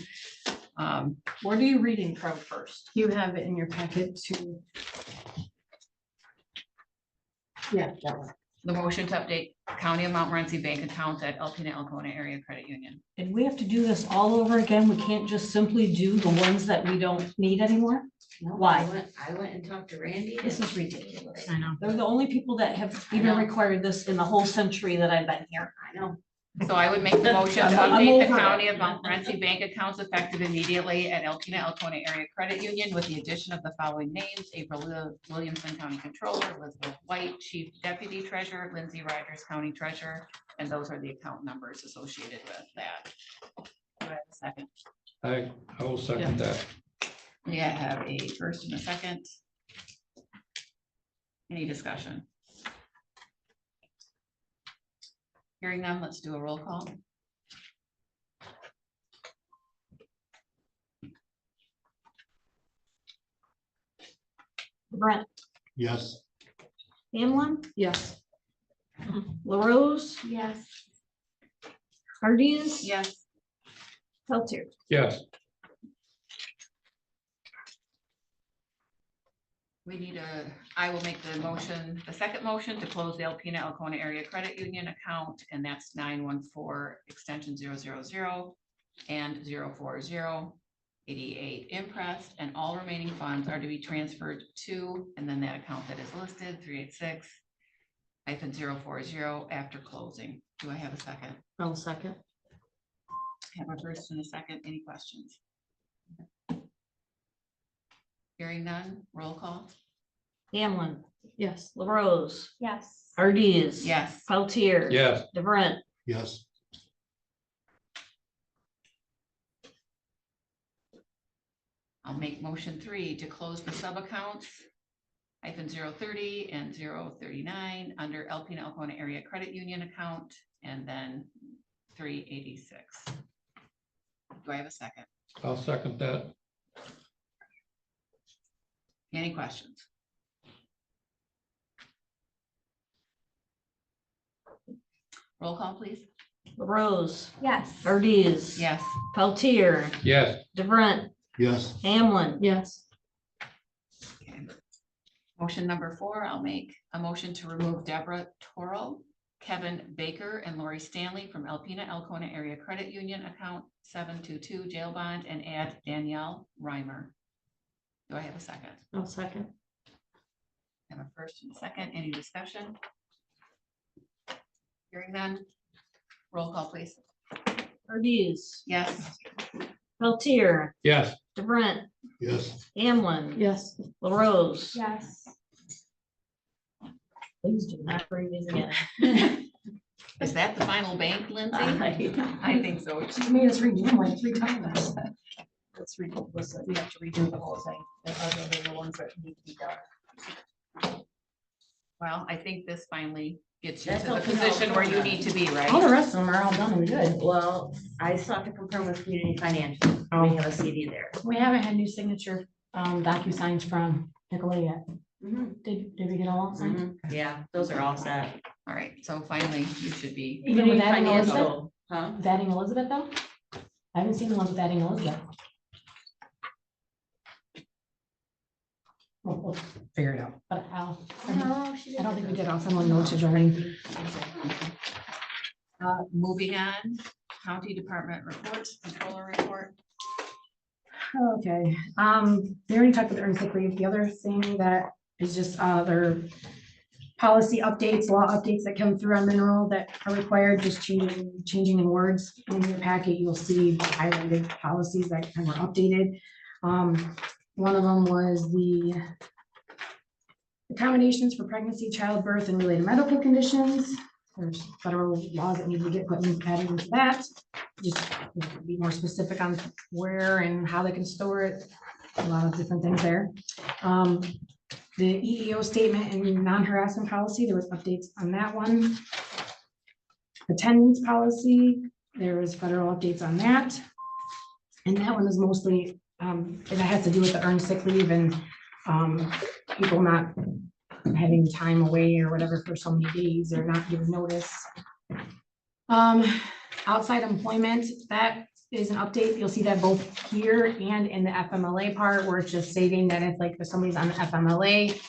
What are you reading from first? You have it in your packet to. Yeah, that one. The motion to update County of Montmorency bank accounts at Alpena Alcona Area Credit Union. And we have to do this all over again? We can't just simply do the ones that we don't need anymore? Why? I went and talked to Randy. This is ridiculous. I know. They're the only people that have even required this in the whole century that I've been here. I know. So I would make the motion to I'm update the over it. County of Montmorency bank accounts effective immediately at Alpena Alcona Area Credit Union with the addition of the following names: April Williamson, County Controller; Elizabeth White, Chief Deputy Treasurer; Lindsay Rogers, County Treasurer, and those are the account numbers associated with that. Do I have a second? I will second that. Yeah, I have a first and a second. Any discussion? Hearing none, let's do a roll call. Brent, Yes. Hamlin, Yes. LaRose, Yes. Hardees. Yes. Peltier. Yes, We need I will make the motion, the second motion to close the Alpena Alcona Area Credit Union account, and that's 914 extension 000 and 04088 impressed, and all remaining funds are to be transferred to, and then that account that is listed 386-040 after closing. Do I have a second? I'll second. Have a first and a second. Any questions? Hearing none, roll call. Hamlin, Yes. LaRose, Yes. Hardees. Yes. Peltier. yes, DeBrent. Yes. I'll make motion 3 to close the sub accounts -030 and 039 under Alpena Alcona Area Credit Union account, and then 386. Do I have a second? I'll second that. Any questions? Roll call, please. LaRose, Yes. Hardees. Yes. Peltier, Yes, DeBrent, Yes. Hamlin. Yes. Okay. Motion number 4, I'll make a motion to remove Deborah Toro, Kevin Baker, and Lori Stanley from Alpena Alcona Area Credit Union account 722 jail bond, and add Danielle Reimer. Do I have a second? I'll second. Have a first and a second. Any discussion? Hearing none. Roll call, please. Hardees. Yes. Peltier, yes, DeBrent, Yes. Hamlin. Yes. LaRose. Yes. Please do not bring these again. Is that the final bank, Lindsay? I think so. She made us redo them like 3 times. That's ridiculous that we have to redo the whole thing, and other than the ones that need to be done. Well, I think this finally gets you That's to the okay. position where you need to be, All right? the rest of them are all done and good. Well, I still have to confirm with Community Financial. We have a CD there. We haven't had new signature DocuSigns from Nicolay yet. Mhm, Did we get all signed? mhm. Yeah, those are all set. All right, so finally you should be. Even with adding Elizabeth? Financial, huh? With adding Elizabeth though? I haven't seen the ones with adding Elizabeth. We'll figure it out, but I don't think we did. I'll send one note to Jordan. Moving on, County Department reports, controller report. Okay, we already talked about the earned sick leave. The other thing that is just their policy updates, law updates that come through on mineral that are required, just changing in words. In your packet, you'll see highlighted policies that were updated. One of them was the accommodations for pregnancy, childbirth, and related medical conditions. There's federal laws that need to get added into that. Just be more specific on where and how they can store it. A lot of different things there. The EEO statement and non-harassment policy, there was updates on that one. Attendance policy, there was federal updates on that. And that one is mostly, it has to do with the earned sick leave and people not having time away or whatever for so many days or not giving notice. Outside employment, that is an update. You'll see that both here and in the FMLA part, where it's just stating that if like if somebody's on the FMLA,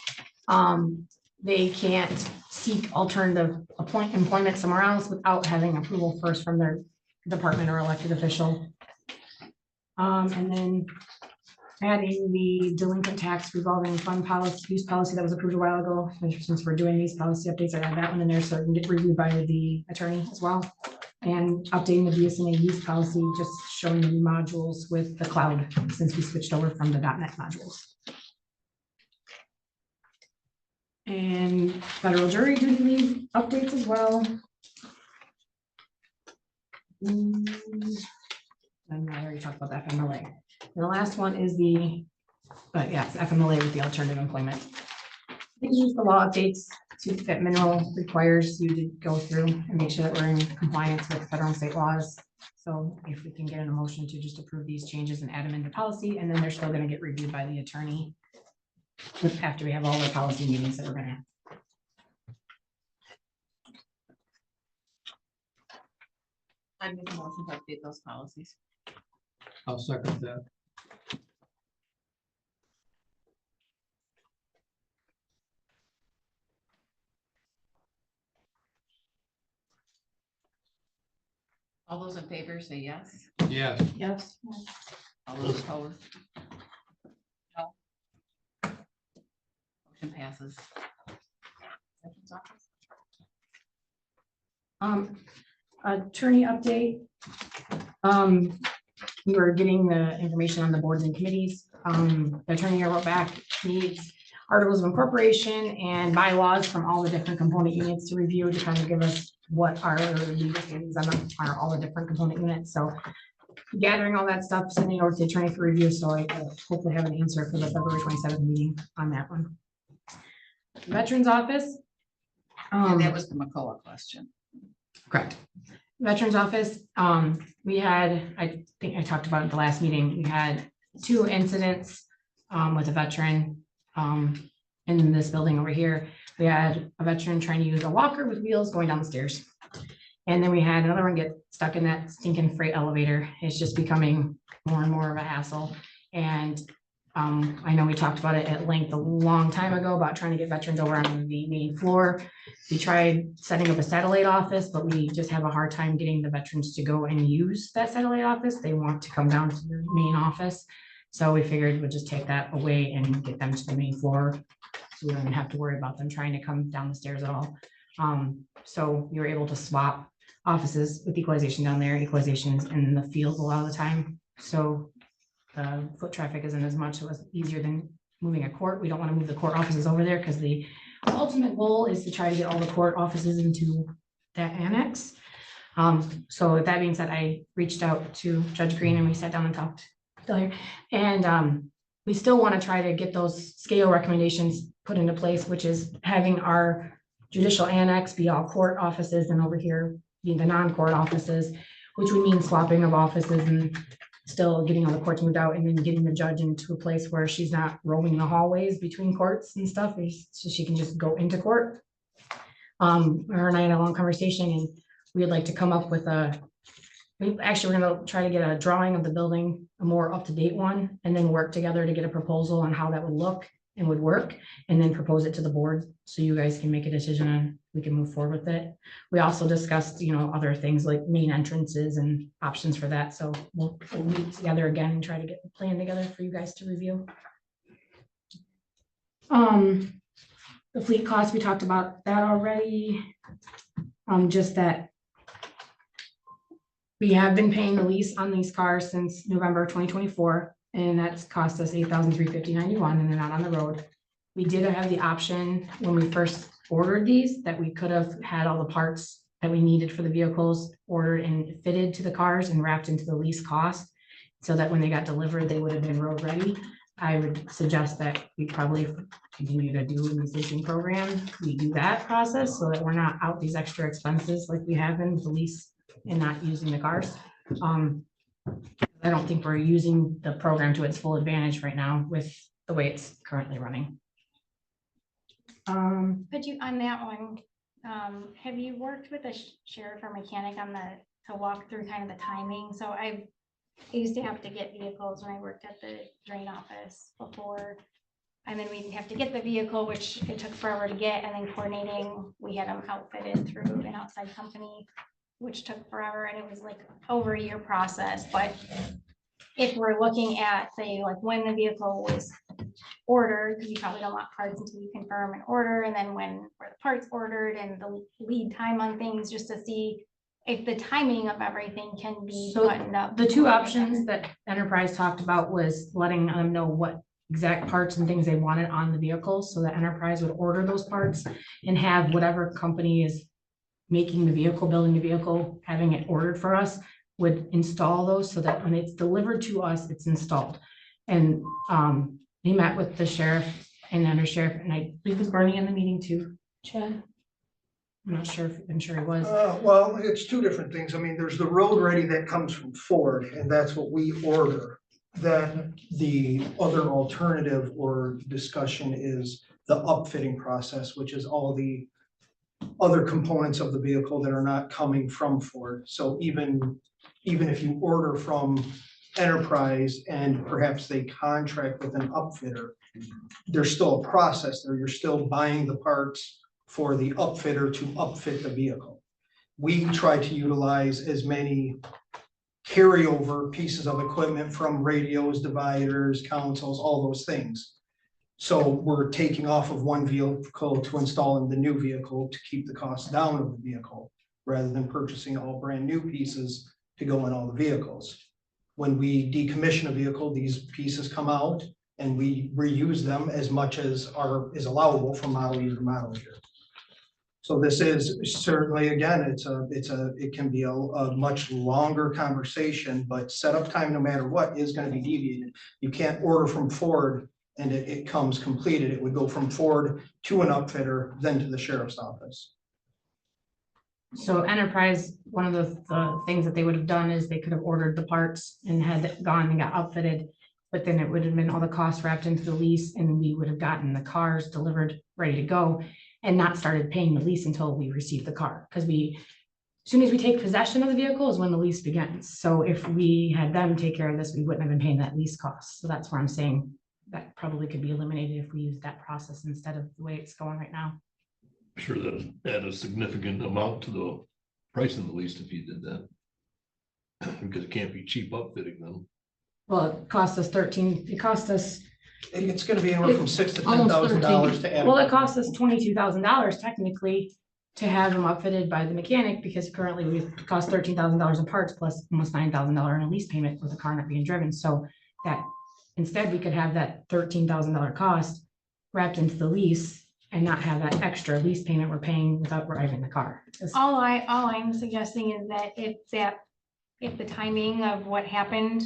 they can't seek alternative employment somewhere else without having approval first from their department or elected official. And then adding the delinquent tax revolving fund policy, use policy that was approved a while ago. And since we're doing these policy updates, I add that one in there so it can get reviewed by the attorney as well. And updating the BSNA use policy, just showing the new modules with the cloud since we switched over from the .NET modules. And federal jury duty leave updates as well. And I already talked about the FMLA. And the last one is the, it's FMLA with the alternative employment. These are just the law updates that mineral requires you to go through and make sure that we're in compliance with federal and state laws. So if we can get an emotion to just approve these changes and add them into policy, and then they're still going to get reviewed by the attorney after we have all the policy meetings that we're going to have. I make a motion to update those policies. I'll second that. All those in favor say yes. Yes. Yes. All those opposed? No. Motion passes. Veterans Office. Attorney update. We were getting the information on the boards and committees. The attorney wrote back, needs articles of incorporation and bylaws from all the different component units to review to kind of give us what are legal standards on all the different component units. So gathering all that stuff, sending over to the attorney for review. So I hopefully have an answer for the February 27th meeting on that one. Veterans Office. And that was the McCullough question. Correct. Veterans Office, we had, I think I talked about at the last meeting, we had 2 incidents with a veteran in this building over here. We had a veteran trying to use a walker with wheels going down the stairs. And then we had another one get stuck in that stinking freight elevator. It's just becoming more and more of a hassle. And I know we talked about it at length a long time ago about trying to get veterans over on the main floor. We tried setting up a satellite office, but we just have a hard time getting the veterans to go and use that satellite office. They want to come down to the main office. So we figured we'd just take that away and get them to the main floor. So we don't even have to worry about them trying to come down the stairs at all. So we were able to swap offices with equalization down there. Equalization is in the field a lot of the time. So foot traffic isn't as much, so it was easier than moving a court. We don't want to move the court offices over there because the ultimate goal is to try to get all the court offices into that annex. So with that being said, I reached out to Judge Green and we sat down and talked. And we still want to try to get those scale recommendations put into place, which is having our judicial annex be all court offices and over here being the non-court offices, which would mean swapping of offices and still getting all the courts moved out and then getting the judge into a place where she's not roaming the hallways between courts and stuff, so she can just go into court. Her and I had a long conversation and we would like to come up with we're gonna try to get a drawing of the building, a more up-to-date one, and then work together to get a proposal on how that would look and would work, and then propose it to the board, so you guys can make a decision on, we can move forward with it. We also discussed, other things like main entrances and options for that, so we'll meet together again and try to get the plan together for you guys to review. The fleet cost, we talked about that already. Just that we have been paying the lease on these cars since November 2024, and that's cost us $8,350.91, and they're not on the road. We did have the option when we first ordered these that we could have had all the parts that we needed for the vehicles ordered and fitted to the cars and wrapped into the lease cost, so that when they got delivered, they would have been road ready. I would suggest that we probably continue to do in the leasing program. We do that process so that we're not out these extra expenses like we have in the lease and not using the cars. I don't think we're using the program to its full advantage right now with the way it's currently running. But on that one, have you worked with a sheriff or mechanic to walk through kind of the timing? So I used to have to get vehicles when I worked at the drain office before. And then we'd have to get the vehicle, which it took forever to get, and then coordinating, we had them outfitted through an outside company, which took forever, and it was like over a year process. But if we're looking at, say, like when the vehicle was ordered, because you probably don't want parts until you confirm an order, and then when were the parts ordered and the lead time on things, just to see if the timing of everything can be So buttoned up. the two options that Enterprise talked about was letting them know what exact parts and things they wanted on the vehicles, so that Enterprise would order those parts and have whatever company is making the vehicle, building the vehicle, having it ordered for us, would install those so that when it's delivered to us, it's installed. And he met with the sheriff and undersheriff, and I believe was Bernie in the meeting too, Chad. I'm not sure, I'm sure he was. Well, it's two different things. I mean, there's the road ready that comes from Ford, and that's what we order. Then the other alternative or discussion is the upfitting process, which is all the other components of the vehicle that are not coming from Ford. So even if you order from Enterprise and perhaps they contract with an upfitter, there's still a process there. You're still buying the parts for the upfitter to upfit the vehicle. We try to utilize as many carryover pieces of equipment from radios, dividers, consoles, all those things. So we're taking off of one vehicle to install in the new vehicle to keep the cost down of the vehicle, rather than purchasing all brand new pieces to go in all the vehicles. When we decommission a vehicle, these pieces come out and we reuse them as much as is allowable from model year to model year. So this is certainly, again, it can be a much longer conversation, but setup time, no matter what, is going to be deviated. You can't order from Ford and it comes completed. It would go from Ford to an upfitter, then to the sheriff's office. So Enterprise, one of the things that they would have done is they could have ordered the parts and had gone and got outfitted, but then it would have been all the costs wrapped into the lease, and we would have gotten the cars delivered, ready to go, and not started paying the lease until we received the car. Because as soon as we take possession of the vehicle is when the lease begins. So if we had them take care of this, we wouldn't have been paying that lease cost. So that's where I'm saying that probably could be eliminated if we use that process instead of the way it's going right now. Sure, that add a significant amount to the price of the lease if you did that. Because it can't be cheap upfitting them. Well, it cost us It's gonna be anywhere from $6,000 to almost $10,000 to add. well, it cost us $22,000 technically to have them outfitted by the mechanic, because currently we cost $13,000 in parts plus almost $9,000 in a lease payment with the car not being driven. So that instead we could have that $13,000 cost wrapped into the lease and not have that extra lease payment we're paying without driving the car. All I'm suggesting is that if the timing of what happened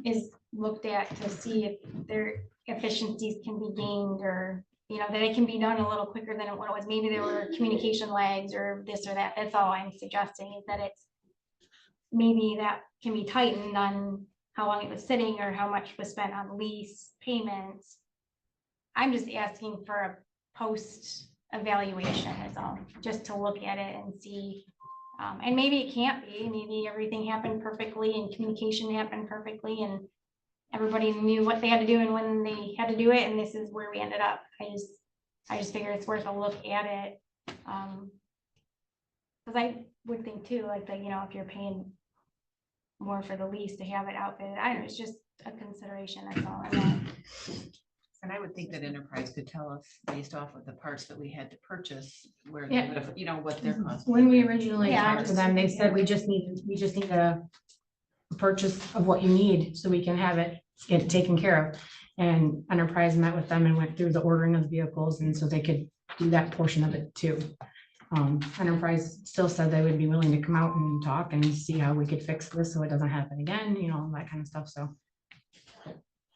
is looked at to see if their efficiencies can be gained, or, that it can be done a little quicker than what it was. Maybe there were communication lags or this or that. That's all I'm suggesting, is that maybe that can be tightened on how long it was sitting or how much was spent on lease payments. I'm just asking for a post evaluation, is all, just to look at it and see. And maybe it can't be, maybe everything happened perfectly and communication happened perfectly and everybody knew what they had to do and when they had to do it, and this is where we ended up. I just figured it's worth a look at it. Cause I would think too, like that, if you're paying more for the lease to have it outfitted, I don't know, it's just a consideration, that's all I want. And I would think that Enterprise could tell us based off of the parts that we had to purchase, where, Yeah. they would have, what their cost. When we originally Yeah, talked to them, they said we just need a purchase of what you need so we can have it get taken care of. And Enterprise met with them and went through the ordering of the vehicles, and so they could do that portion of it too. Enterprise still said they would be willing to come out and talk and see how we could fix this so it doesn't happen again, that kind of stuff, so.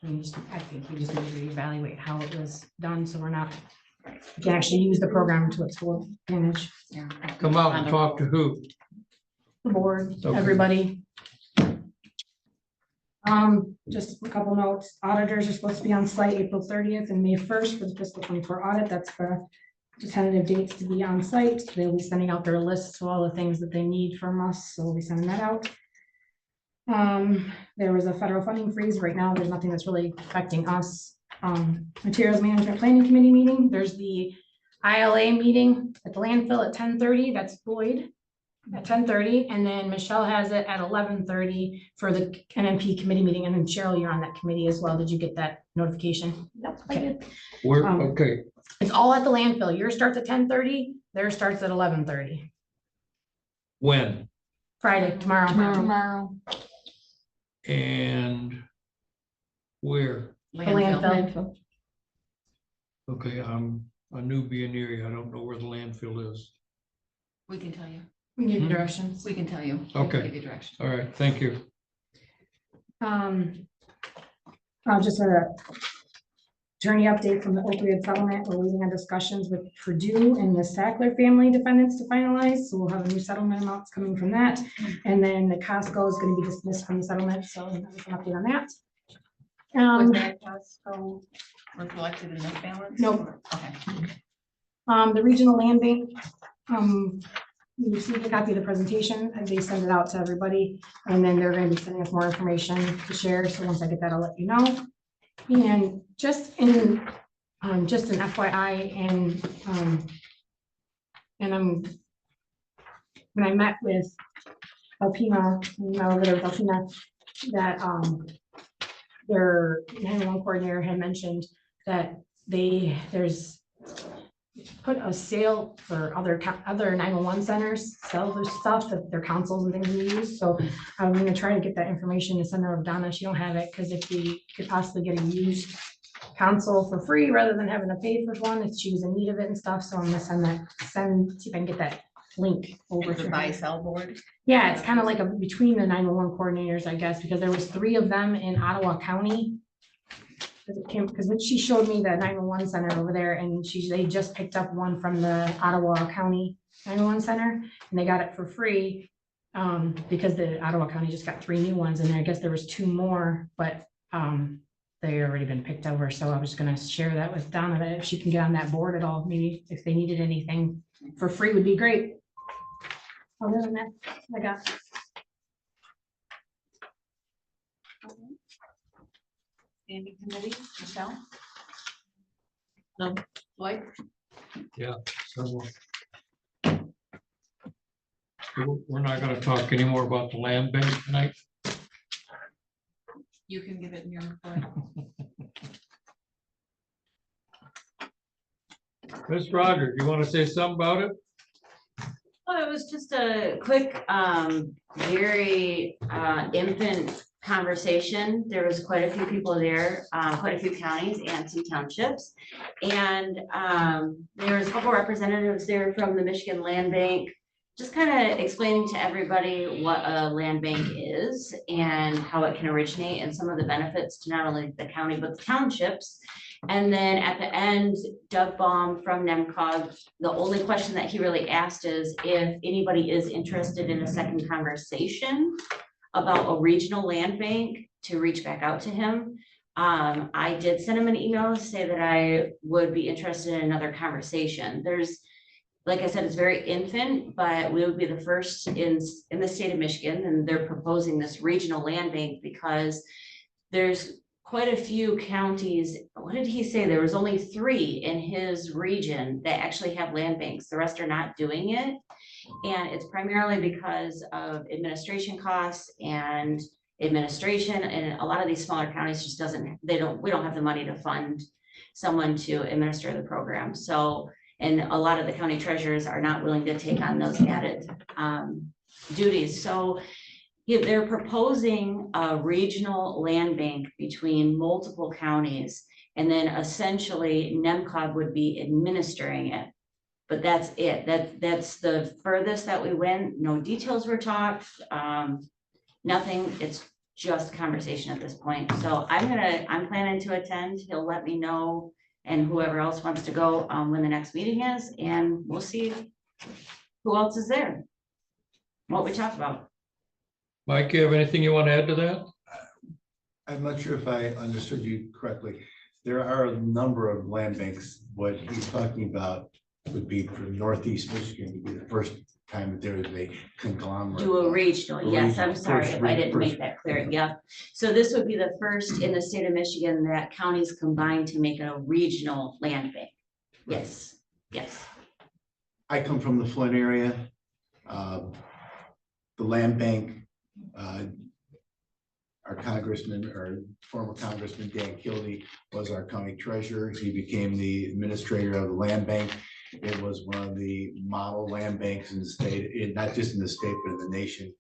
I think we just need to reevaluate how it was done, so we can actually use the program to its full advantage. Yeah. Come out and talk to who? The board, Okay. everybody. Just a couple notes, auditors are supposed to be on site April 30th and May 1st for the fiscal 24 audit, that's the tentative dates to be on site. They'll be sending out their lists of all the things that they need from us, so we'll be sending that out. There was a federal funding freeze. Right now, there's nothing that's really affecting us. Materials Management Planning Committee meeting, there's the ILA meeting at the landfill at 10:30, that's Boyd at 10:30, and then Michelle has it at 11:30 for the NMP committee meeting, and then Cheryl, you're on that committee as well. Did you get that notification? Nope, I did. Where, Um, okay, It's all at the landfill. Yours starts at 10:30, theirs starts at 11:30. when? Friday, tomorrow. Tomorrow. And where? The landfill. Okay, I'm a newbie in the area. I don't know where the landfill is. We can tell you. We can give you directions. We can tell you. We can Okay. Give you direction. All right, thank you. Just a attorney update from the opioid settlement. We're waiting on discussions with Purdue and the Sackler family defendants to finalize, so we'll have a new settlement amounts coming from that. And then the Costco is going to be dismissed from the settlement, so we have an update on that. Was that Costco reflected in this balance? Nope. Okay. The regional land bank, we received a copy of the presentation and they send it out to everybody. And then they're going to be sending us more information to share. So once I get that, I'll let you know. And just an FYI, when I met with Alpina, that their 911 coordinator had mentioned that there's put a sale for other 911 centers, sell their stuff, that their consoles and things we use. So I'm gonna try to get that information and send her to Donna. She don't have it, because if we could possibly get a used console for free rather than having to pay for one, if she was in need of it and stuff. So I'm gonna see if I can get that link over It's to a her. buy-sell board. Yeah, it's kind of like between the 911 coordinators, I guess, because there was 3 of them in Ottawa County. Because when she showed me the 911 center over there, and they just picked up one from the Ottawa County 911 center, and they got it for free. Because the Ottawa County just got 3 new ones, and I guess there was 2 more, but they already been picked over. So I was gonna share that with Donna, that if she can get on that board at all, maybe if they needed anything for free would be great. Other than that, I got. Standing committee, Michelle? No. Blake? So we're not gonna talk anymore about the land bank tonight. You can give it in your report. Ms. Rogers, you want to say something about it? Well, it was just a quick, very infant conversation. There was quite a few people there, quite a few counties and some townships. And there was a couple representatives there from the Michigan Land Bank, just kind of explaining to everybody what a land bank is and how it can originate and some of the benefits to not only the county, but the townships. And then at the end, Doug Baum from NEMCOG, the only question that he really asked is if anybody is interested in a second conversation about a regional land bank, to reach back out to him. I did send him an email to say that I would be interested in another conversation. Like I said, it's very infant, but we would be the first in the state of Michigan, and they're proposing this regional land bank because there's quite a few counties. What did he say? There was only 3 in his region that actually have land banks. The rest are not doing it. And it's primarily because of administration costs and administration, and a lot of these smaller counties just we don't have the money to fund someone to administer the program. So, and a lot of the county treasurers are not willing to take on those added duties. So yeah, they're proposing a regional land bank between multiple counties, and then essentially NEMCOG would be administering it. But that's it. That's the furthest that we went. No details were talked. Nothing. It's just conversation at this point. So I'm planning to attend. He'll let me know, and whoever else wants to go when the next meeting is, and we'll see who else is there. What we talked about. Mike, you have anything you want to add to that? I'm not sure if I understood you correctly. There are a number of land banks. What he's talking about would be for Northeast Michigan, would be the first time that there is a conglomerate. Do a regional, yes, I'm sorry First if I didn't make first- that clear, yep. So this would be the first in the state of Michigan that counties combine to make a regional land bank. Yes, yes. I come from the Flint area. The land bank, our congressman or former congressman Dan Kildee was our county treasurer. He became the administrator of the land bank. It was one of the model land banks in the state, not just in the state, but in the nation.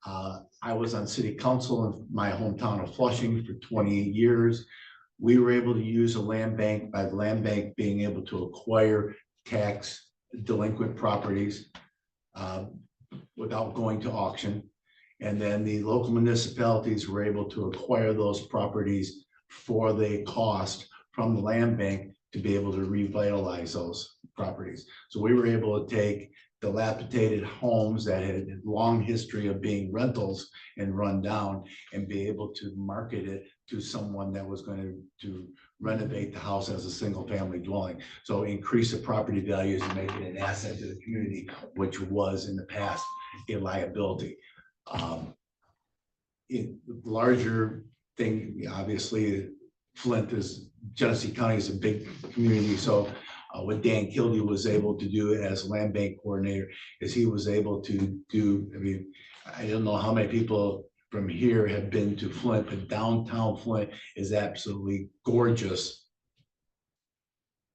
I was on city council in my hometown of Flushing for 28 years. We were able to use a land bank by the land bank being able to acquire tax delinquent properties without going to auction. And then the local municipalities were able to acquire those properties for the cost from the land bank to be able to revitalize those properties. So we were able to take dilapidated homes that had a long history of being rentals and run down and be able to market it to someone that was going to renovate the house as a single family dwelling. So increase the property values and make it an asset to the community, which was in the past a liability. In larger thing, obviously, Flint is, Genesee County is a big community, so what Dan Kildee was able to do as land bank coordinator is he was able to do, I mean, I don't know how many people from here have been to Flint, but downtown Flint is absolutely gorgeous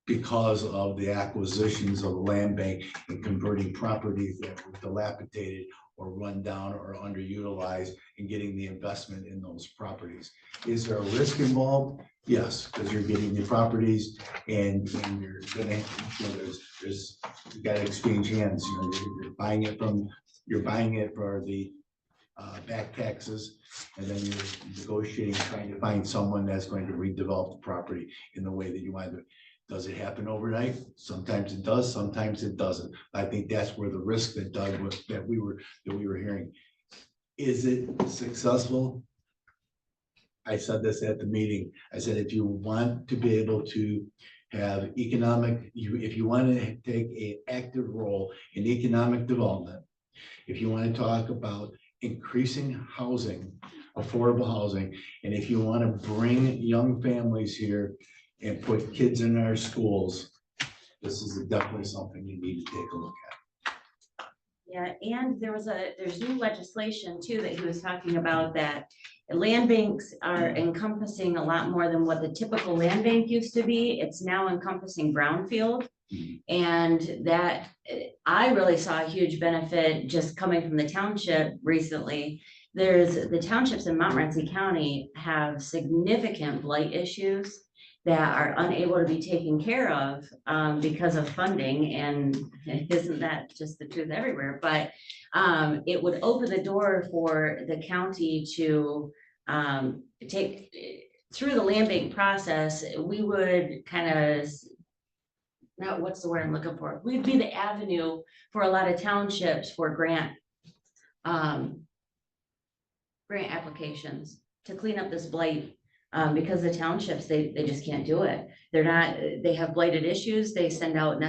because of the acquisitions of the land bank and converting properties that were dilapidated or run down or underutilized and getting the investment in those properties. Is there a risk involved? Yes, because you're getting the properties and you're gonna, there's you gotta exchange hands, you're buying it for the back taxes, and then you're negotiating, trying to find someone that's going to redevelop the property in the way that you want to. Does it happen overnight? Sometimes it does, sometimes it doesn't. I think that's where the risk that Doug was, that we were hearing. Is it successful? I said this at the meeting. I said, if you want to be able to have economic, if you want to take an active role in economic development, if you want to talk about increasing housing, affordable housing, and if you want to bring young families here and put kids in our schools, this is definitely something you need to take a look at. Yeah, and there's new legislation too that he was talking about, that land banks are encompassing a lot more than what the typical land bank used to be. It's now encompassing brownfield. And that I really saw a huge benefit just coming from the township recently. The townships in Montmorency County have significant blight issues that are unable to be taken care of because of funding, and isn't that just the truth everywhere? But it would open the door for the county to take through the land bank process. We would kind of, now what's the word I'm looking for? We'd be the avenue for a lot of townships for grant applications to clean up this blight. Because the townships, they just can't do it. They have blighted issues. They send out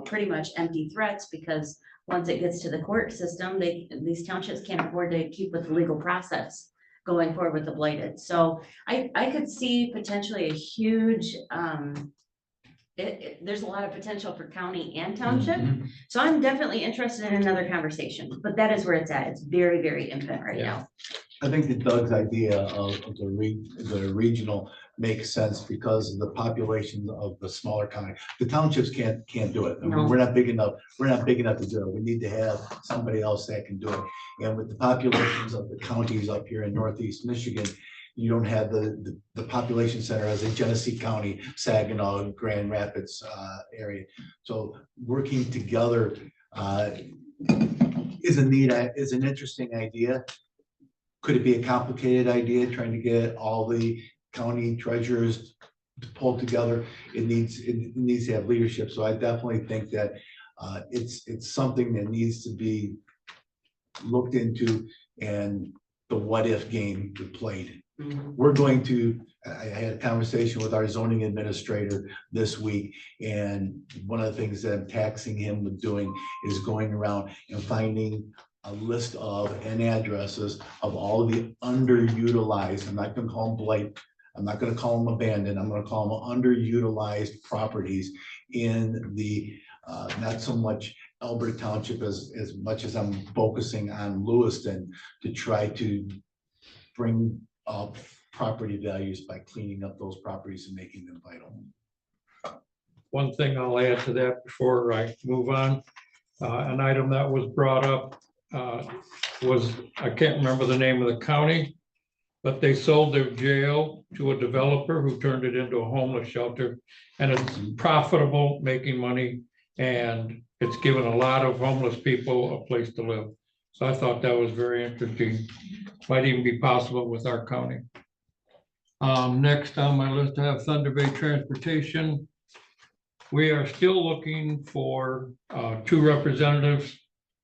pretty much empty threats, because once it gets to the court system, these townships can't afford to keep with the legal process going forward with the blighted. So I could see potentially a huge, there's a lot of potential for county and township. So I'm definitely interested in another conversation, but that is where it's at. It's very, very infant right now. I think that Doug's idea of the regional makes sense because of the population of the smaller county. The townships can't do it. I mean, No. we're not big enough to do it. We need to have somebody else that can do it. And with the populations of the counties up here in Northeast Michigan, you don't have the population center as in Genesee County, Saginaw, Grand Rapids area. So working together is an interesting idea. Could it be a complicated idea, trying to get all the county treasurers to pull together? It needs to have leadership. So I definitely think that it's something that needs to be looked into and the what if game played. We're going to, I had a conversation with our zoning administrator this week, and one of the things that I'm taxing him with doing is going around and finding a list of and addresses of all of the underutilized, I'm not gonna call them blight, I'm not gonna call them abandoned, I'm gonna call them underutilized properties in the, not so much Albert Township as much as I'm focusing on Lewiston to try to bring up property values by cleaning up those properties and making them vital. One thing I'll add to that before I move on, an item that was brought up was, I can't remember the name of the county, but they sold their jail to a developer who turned it into a homeless shelter. And it's profitable, making money, and it's given a lot of homeless people a place to live. So I thought that was very interesting. Might even be possible with our county. Next on my list, I have Thunder Bay Transportation. We are still looking for 2 representatives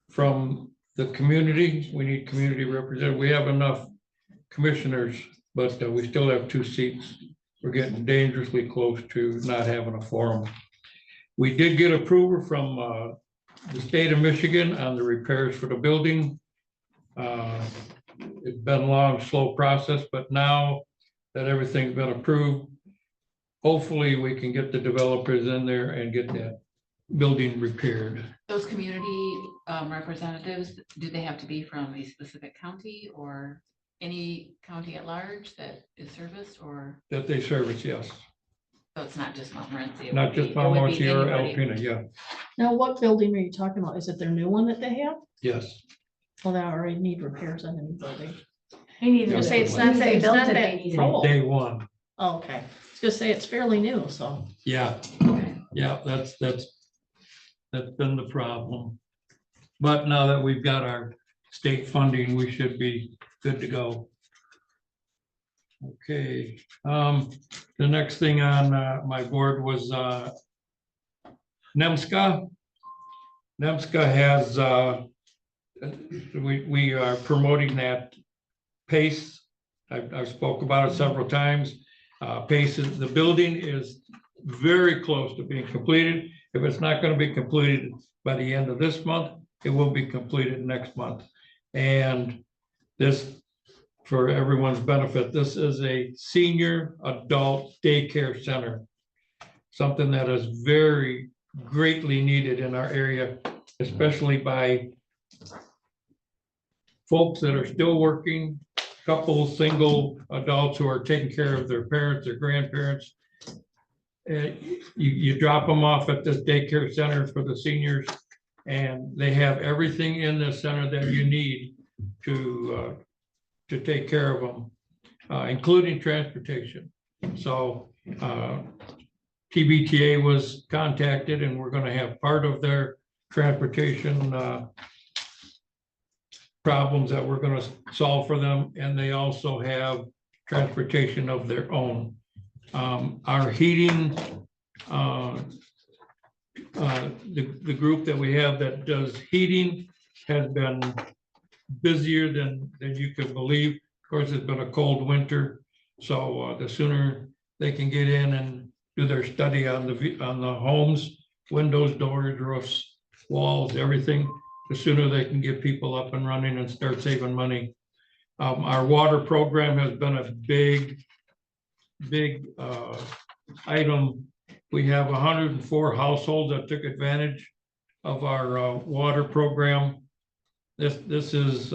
from the community. We need community representatives. We have enough commissioners, but we still have 2 seats. We're getting dangerously close to not having a forum. We did get approval from the state of Michigan on the repairs for the building. It's been a long, slow process, but now that everything's been approved, hopefully we can get the developers in there and get that building repaired. Those community representatives, do they have to be from a specific county or any county at large that is serviced, or? That they service, yes. So it's not just Montmorency? Not just Montmorency or Alpena, yeah, Now, what building are you talking about? Is it their new one that they have? yes. Well, they already need repairs on the new building. They need Yeah. to Say it's say not, they it's built not it, that they need it. From old. day one, Oh, okay. I was gonna say it's fairly new, so. yeah, yeah, that's been the problem. But now that we've got our state funding, we should be good to go. Okay, the next thing on my board was NEMSCA. NEMSCA has, we are promoting that PACE. I've spoke about it several times. PACE, the building is very close to being completed. If it's not going to be completed by the end of this month, it will be completed next month. And this, for everyone's benefit, this is a senior adult daycare center, something that is very greatly needed in our area, especially by folks that are still working, couples, single adults who are taking care of their parents, their grandparents. You drop them off at this daycare center for the seniors, and they have everything in the center that you need to take care of them, including transportation. So TBTA was contacted, and we're going to have part of their transportation problems that we're going to solve for them, and they also have transportation of their own. Our heating, the group that we have that does heating has been busier than you could believe. Of course, it's been a cold winter, so the sooner they can get in and do their study on the homes, windows, doors, roofs, walls, everything, the sooner they can get people up and running and start saving money. Our water program has been a big item. We have 104 households that took advantage of our water program. This is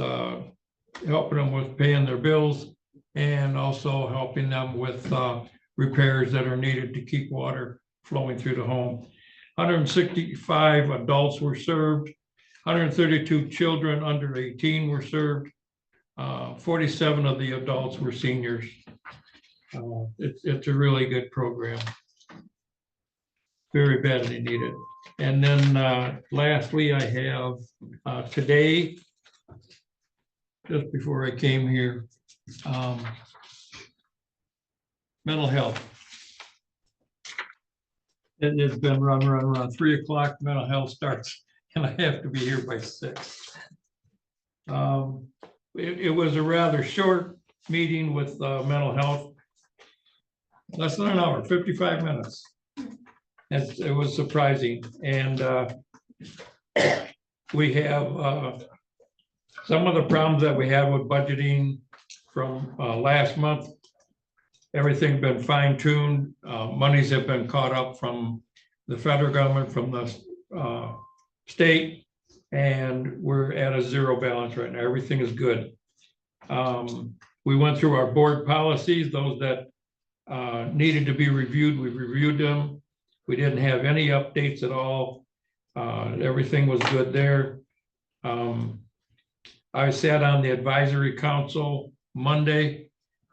helping them with paying their bills and also helping them with repairs that are needed to keep water flowing through the home. 165 adults were served, 132 children under 18 were served. 47 of the adults were seniors. It's a really good program. Very badly needed. And then lastly, I have today, just before I came here, mental health. It's been run. 3 o'clock, mental health starts, and I have to be here by 6. It was a rather short meeting with mental health. Less than an hour, 55 minutes. It was surprising. And we have some of the problems that we had with budgeting from last month. Everything's been fine tuned. Monies have been caught up from the federal government, from the state, and we're at a zero balance right now. Everything is good. We went through our board policies, those that needed to be reviewed, we reviewed them. We didn't have any updates at all. Everything was good there. I sat on the advisory council Monday,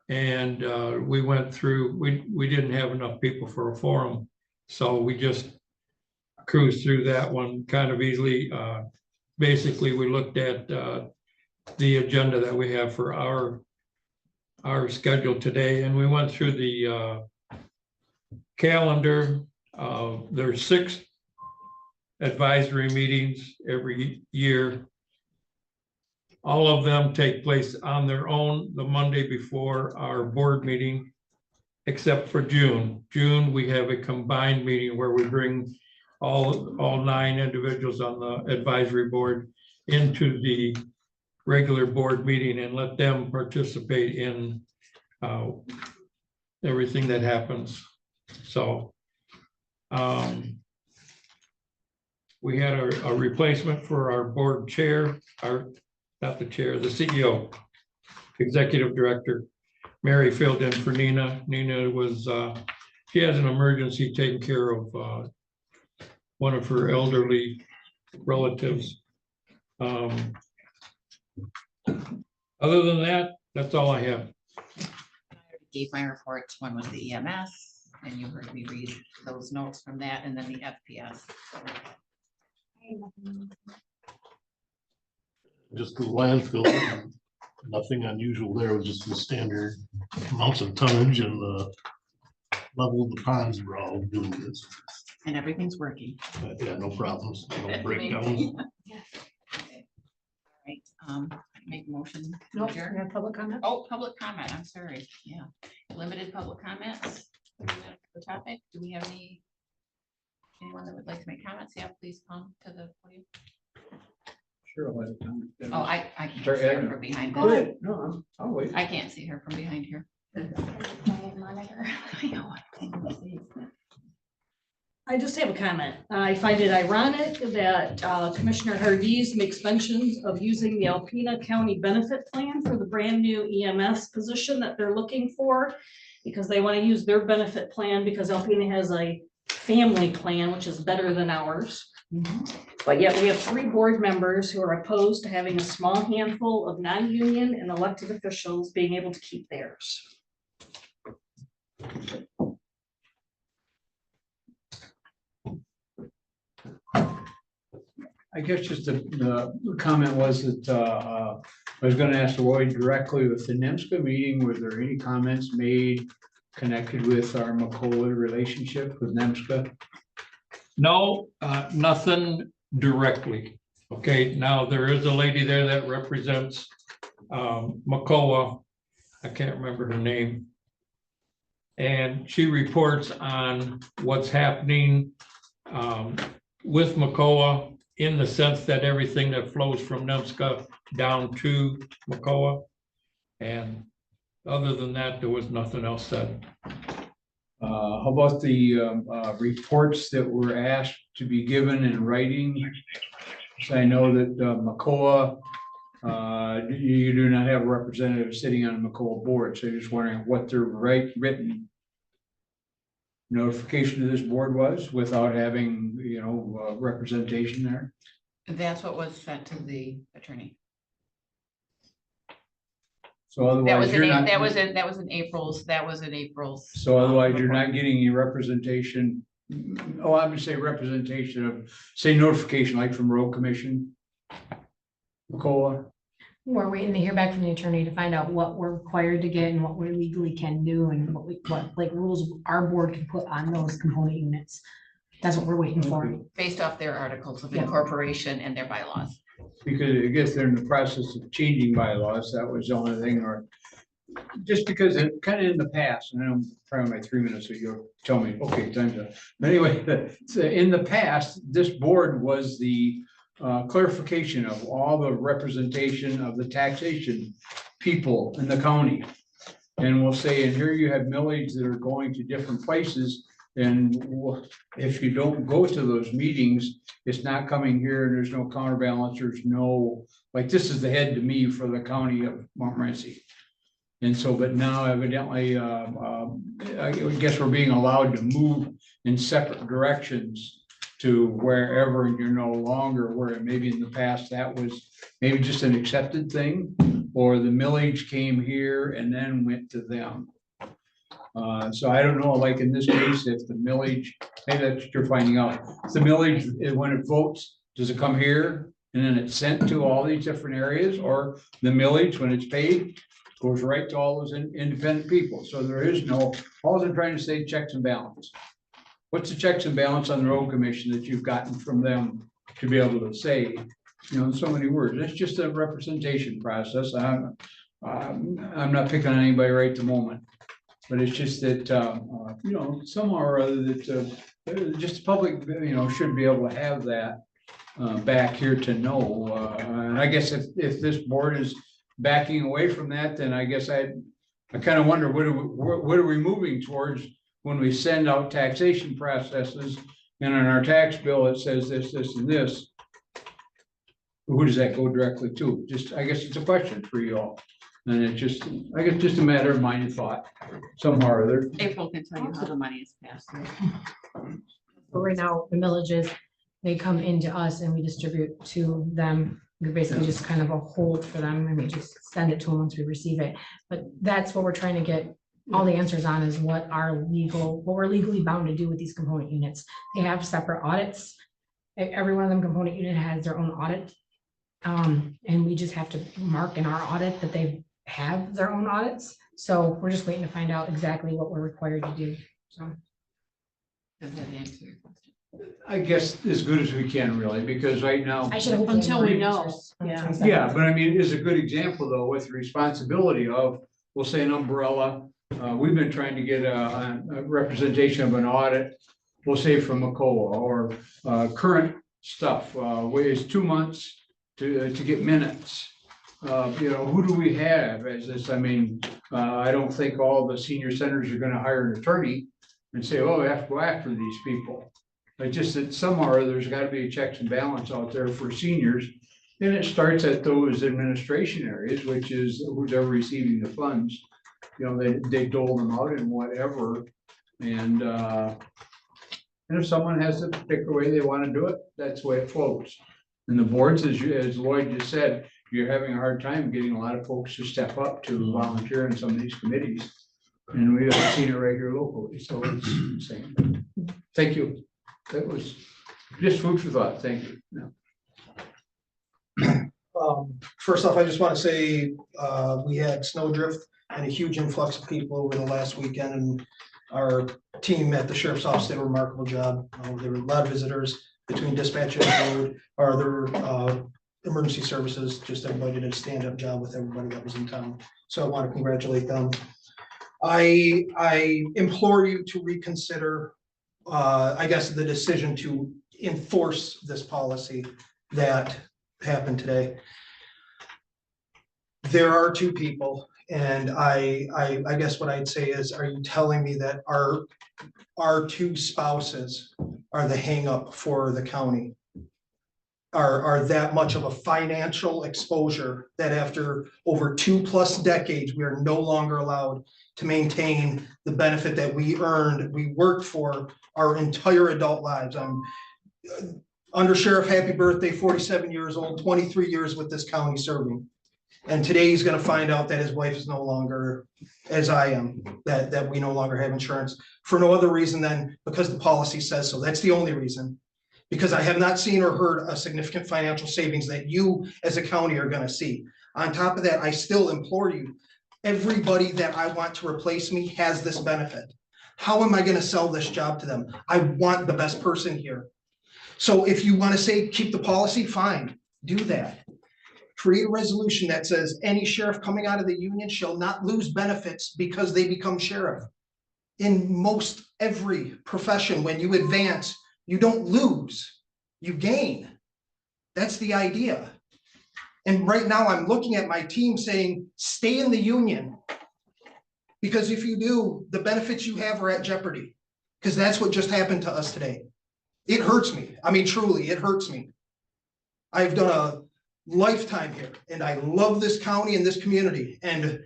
and we went through, we didn't have enough people for a forum, so we just cruised through that one kind of easily. Basically, we looked at the agenda that we have for our schedule today, and we went through the calendar. There's 6 advisory meetings every year. All of them take place on their own the Monday before our board meeting, except for June. June, we have a combined meeting where we bring all 9 individuals on the advisory board into the regular board meeting and let them participate in everything that happens. So we had a replacement for our board chair, not the chair, the CEO, executive director. Mary filled in for Nina. Nina was, she has an emergency taking care of one of her elderly relatives. Other than that, that's all I have. I gave my reports. One was the EMS, and you heard me read those notes from that, and then the FPS. Just the landfill, nothing unusual there, it was just the standard amounts of tonnage and the level of the ponds were all doing this. And everything's working. Yeah, no problems, no breakdowns. Right, make a motion. to Nope, adjourn. we have public comment. Oh, public comment, I'm sorry, yeah. Limited public comments. The topic, do we have anyone that would like to make comments? Yeah, please come to the podium. Sure. Oh, I can't see Sorry, her from behind. Go this. ahead. No, I'll wait. I can't see her from behind here. Monitor. I know. I just have a comment. I find it ironic that Commissioner Hardees makes mentions of using the Alpena County benefit plan for the brand new EMS position that they're looking for, because they want to use their benefit plan because Alpena has a family plan, which is better than ours. But yet we have 3 board members who are opposed to having a small handful of non-union and elected officials being able to keep theirs. I guess just the comment was that I was gonna ask Lloyd directly with the NIMSCA meeting, were there any comments made connected with our McCullough relationship with NIMSCA? No, nothing directly. Okay, now there is a lady there that represents McCullough. I can't remember her name. And she reports on what's happening with McCullough, in the sense that everything that flows from NIMSCA down to McCullough. And other than that, there was nothing else said. How about the reports that were asked to be given in writing? So I know that McCoa, you do not have a representative sitting on the McCoa board, so just wondering what their written notification to this board was without having, representation there. That's what was sent to the attorney. So That otherwise was you're in, not. that was in April's. So otherwise you're not getting any representation. Oh, I would say representation of, say notification like from road commission. McCoa. We're waiting to hear back from the attorney to find out what we're required to get and what we legally can do and what like rules our board can put on those component units. That's what we're waiting for. Based off their articles of Yeah. incorporation and their bylaws. Because I guess they're in the process of changing bylaws, that was the only thing, or just because it kind of in the past, and I'm probably my 3 minutes, so you'll tell me, okay, time's up. But anyway, in the past, this board was the clarification of all the representation of the taxation people in the county. And we'll say, and here you have millage that are going to different places. And if you don't go to those meetings, it's not coming here and there's no counterbalance, there's no, like, this is the head to me for the county of Montmorency. And so, but now evidently, I guess we're being allowed to move in separate directions to wherever you're no longer, where maybe in the past that was maybe just an accepted thing, or the millage came here and then went to them. So I don't know, like in this case, if the millage, maybe that's what you're finding out. If the millage, when it votes, does it come here and then it's sent to all these different areas, or the millage, when it's paid, goes right to all those independent people? So there is no, all I'm trying to say, checks and balance. What's the checks and balance on the road commission that you've gotten from them to be able to say, in so many words? It's just a representation process. I'm not picking on anybody right at the moment. But it's just that, somehow or other that just the public, should be able to have that back here to know. And I guess if this board is backing away from that, then I guess I kind of wonder, what are we moving towards when we send out taxation processes and on our tax bill, it says this, this, and this? Who does that go directly to? Just, I guess it's a question for you all. And it's just, I guess, just a matter of mind and thought, somehow or other. April can tell you how the money is passed. But right now, the millages, they come into us and we distribute to them. We basically just kind of a hold for them and we just send it to them once we receive it. But that's what we're trying to get all the answers on, is what we're legally bound to do with these component units. They have separate audits. Every one of them component unit has their own audit. And we just have to mark in our audit that they have their own audits. So we're just waiting to find out exactly what we're required to do. So. Does that answer your question? I guess as good as we can, really, because right now. I should hope. Until we know, yeah. Yeah, but I mean, it's a good example though, with the responsibility of, we'll say an umbrella. We've been trying to get a representation of an audit, we'll say from McCoa, or current stuff, is 2 months to get minutes. Who do we have as this? I mean, I don't think all the senior centers are gonna hire an attorney and say, oh, we have to go after these people. It's just that somewhere there's gotta be a checks and balance out there for seniors. And it starts at those administration areas, which is who's ever receiving the funds. They dole them out and whatever. And if someone has to pick the way they wanna do it, that's the way it flows. And the boards, as Lloyd just said, you're having a hard time getting a lot of folks to step up to volunteer in some of these committees. And we haven't seen it right here locally, so it's insane. Thank you. That was just food for thought. Thank you. First off, I just want to say, we had snowdrift and a huge influx of people over the last weekend, and our team at the sheriff's office did a remarkable job. There were a lot of visitors between dispatch and road, or other emergency services. Just everybody did a stand-up job with everybody that was in town. So I want to congratulate them. I implore you to reconsider, I guess, the decision to enforce this policy that happened today. There are two people And I guess what I'd say is, are you telling me that our two spouses are the hangup for the county? Are that much of a financial exposure that after over 2+ decades, we are no longer allowed to maintain the benefit that we earned, we worked for our entire adult lives? I'm Under Sheriff, happy birthday, 47 years old, 23 years with this county serving. And today he's gonna find out that his wife is no longer, as I am, that we no longer have insurance for no other reason than because the policy says so. That's the only reason. Because I have not seen or heard a significant financial savings that you as a county are gonna see. On top of that, I still implore you, everybody that I want to replace me has this benefit. How am I gonna sell this job to them? I want the best person here. So if you wanna say, keep the policy, fine, do that. Create a resolution that says any sheriff coming out of the union shall not lose benefits because they become sheriff. In most every profession, when you advance, you don't lose, you gain. That's the idea. And right now I'm looking at my team saying, stay in the union. Because if you do, the benefits you have are at jeopardy. Because that's what just happened to us today. It hurts me. I mean, truly, it hurts me. I've done a lifetime here and I love this county and this community, and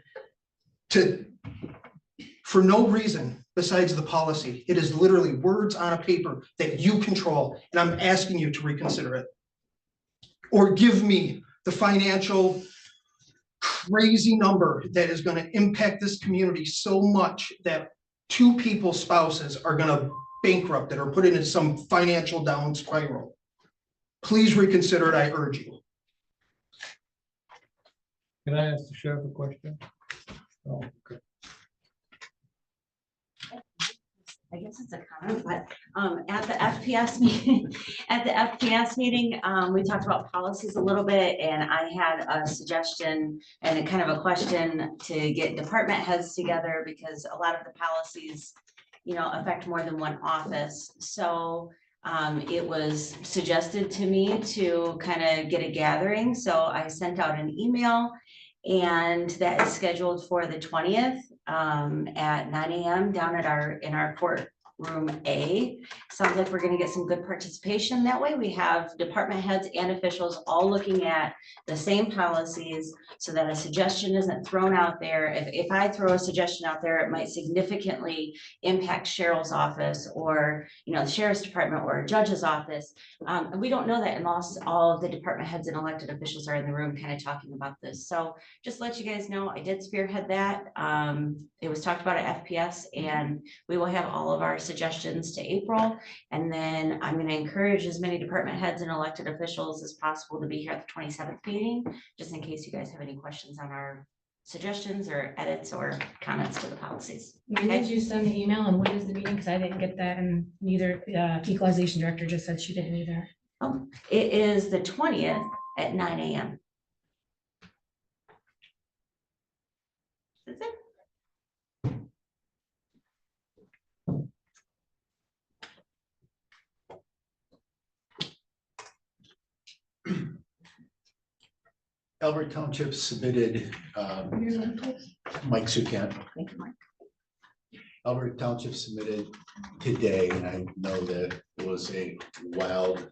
for no reason besides the policy, it is literally words on a paper that you control, and I'm asking you to reconsider it. Or give me the financial crazy number that is going to impact this community so much that two people's spouses are going to bankrupt it or put it in some financial down spiral. Please reconsider it, I urge you. Can I ask the sheriff a question? Oh, okay. I guess it's a comment, but at the FPS meeting, we talked about policies a little bit, and I had a suggestion and a kind of a question to get department heads together, because a lot of the policies, you know, affect more than one office. So it was suggested to me to kind of get a gathering. So I sent out an email, and that is scheduled for the 20th at 9 AM down at in our courtroom A. Sounds like we're gonna get some good participation. That way we have department heads and officials all looking at the same policies, so that a suggestion isn't thrown out there. If I throw a suggestion out there, it might significantly impact Cheryl's office, or, you know, the sheriff's department, or a judge's office. And we don't know that unless all of the department heads and elected officials are in the room kind of talking about this. So just to let you guys know, I did spearhead that. It was talked about at FPS, and we will have all of our suggestions to April. And then I'm going to encourage as many department heads and elected officials as possible to be here at the 27th meeting, just in case you guys have any questions on our suggestions or edits or comments to the policies. When did you send the email and when is the meeting? Because I didn't get that, and neither equalization director just said she didn't either. It is the 20th at 9 AM. That's it. Albert Township submitted, Mike Sukan. Thank you, Mark. Albert Township submitted today, and I know that it was a wild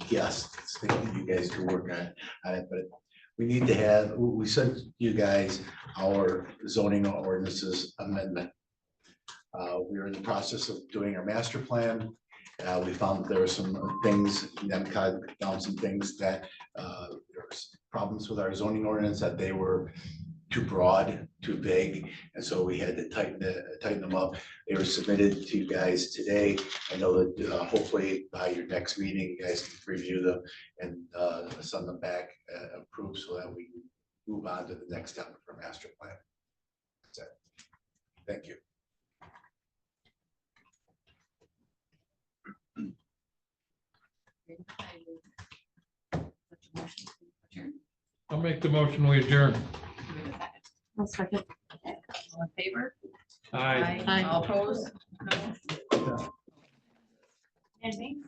guess thing that you guys could work on it, but we need to have, we sent you guys our zoning ordinances amendment. We are in the process of doing our master plan. We found that there were some things, NEMCOG found some things that there was problems with our zoning ordinance, that they were too broad, too vague, and so we had to tighten them up. They were submitted to you guys today. I know that hopefully by your next meeting, you guys can review them and send them back approved, so that we can move on to the next step of our master plan. That's it. Thank you. I'll make the motion, we adjourn. I'll second. All in favor? Aye. All opposed? No? Yeah. Anything?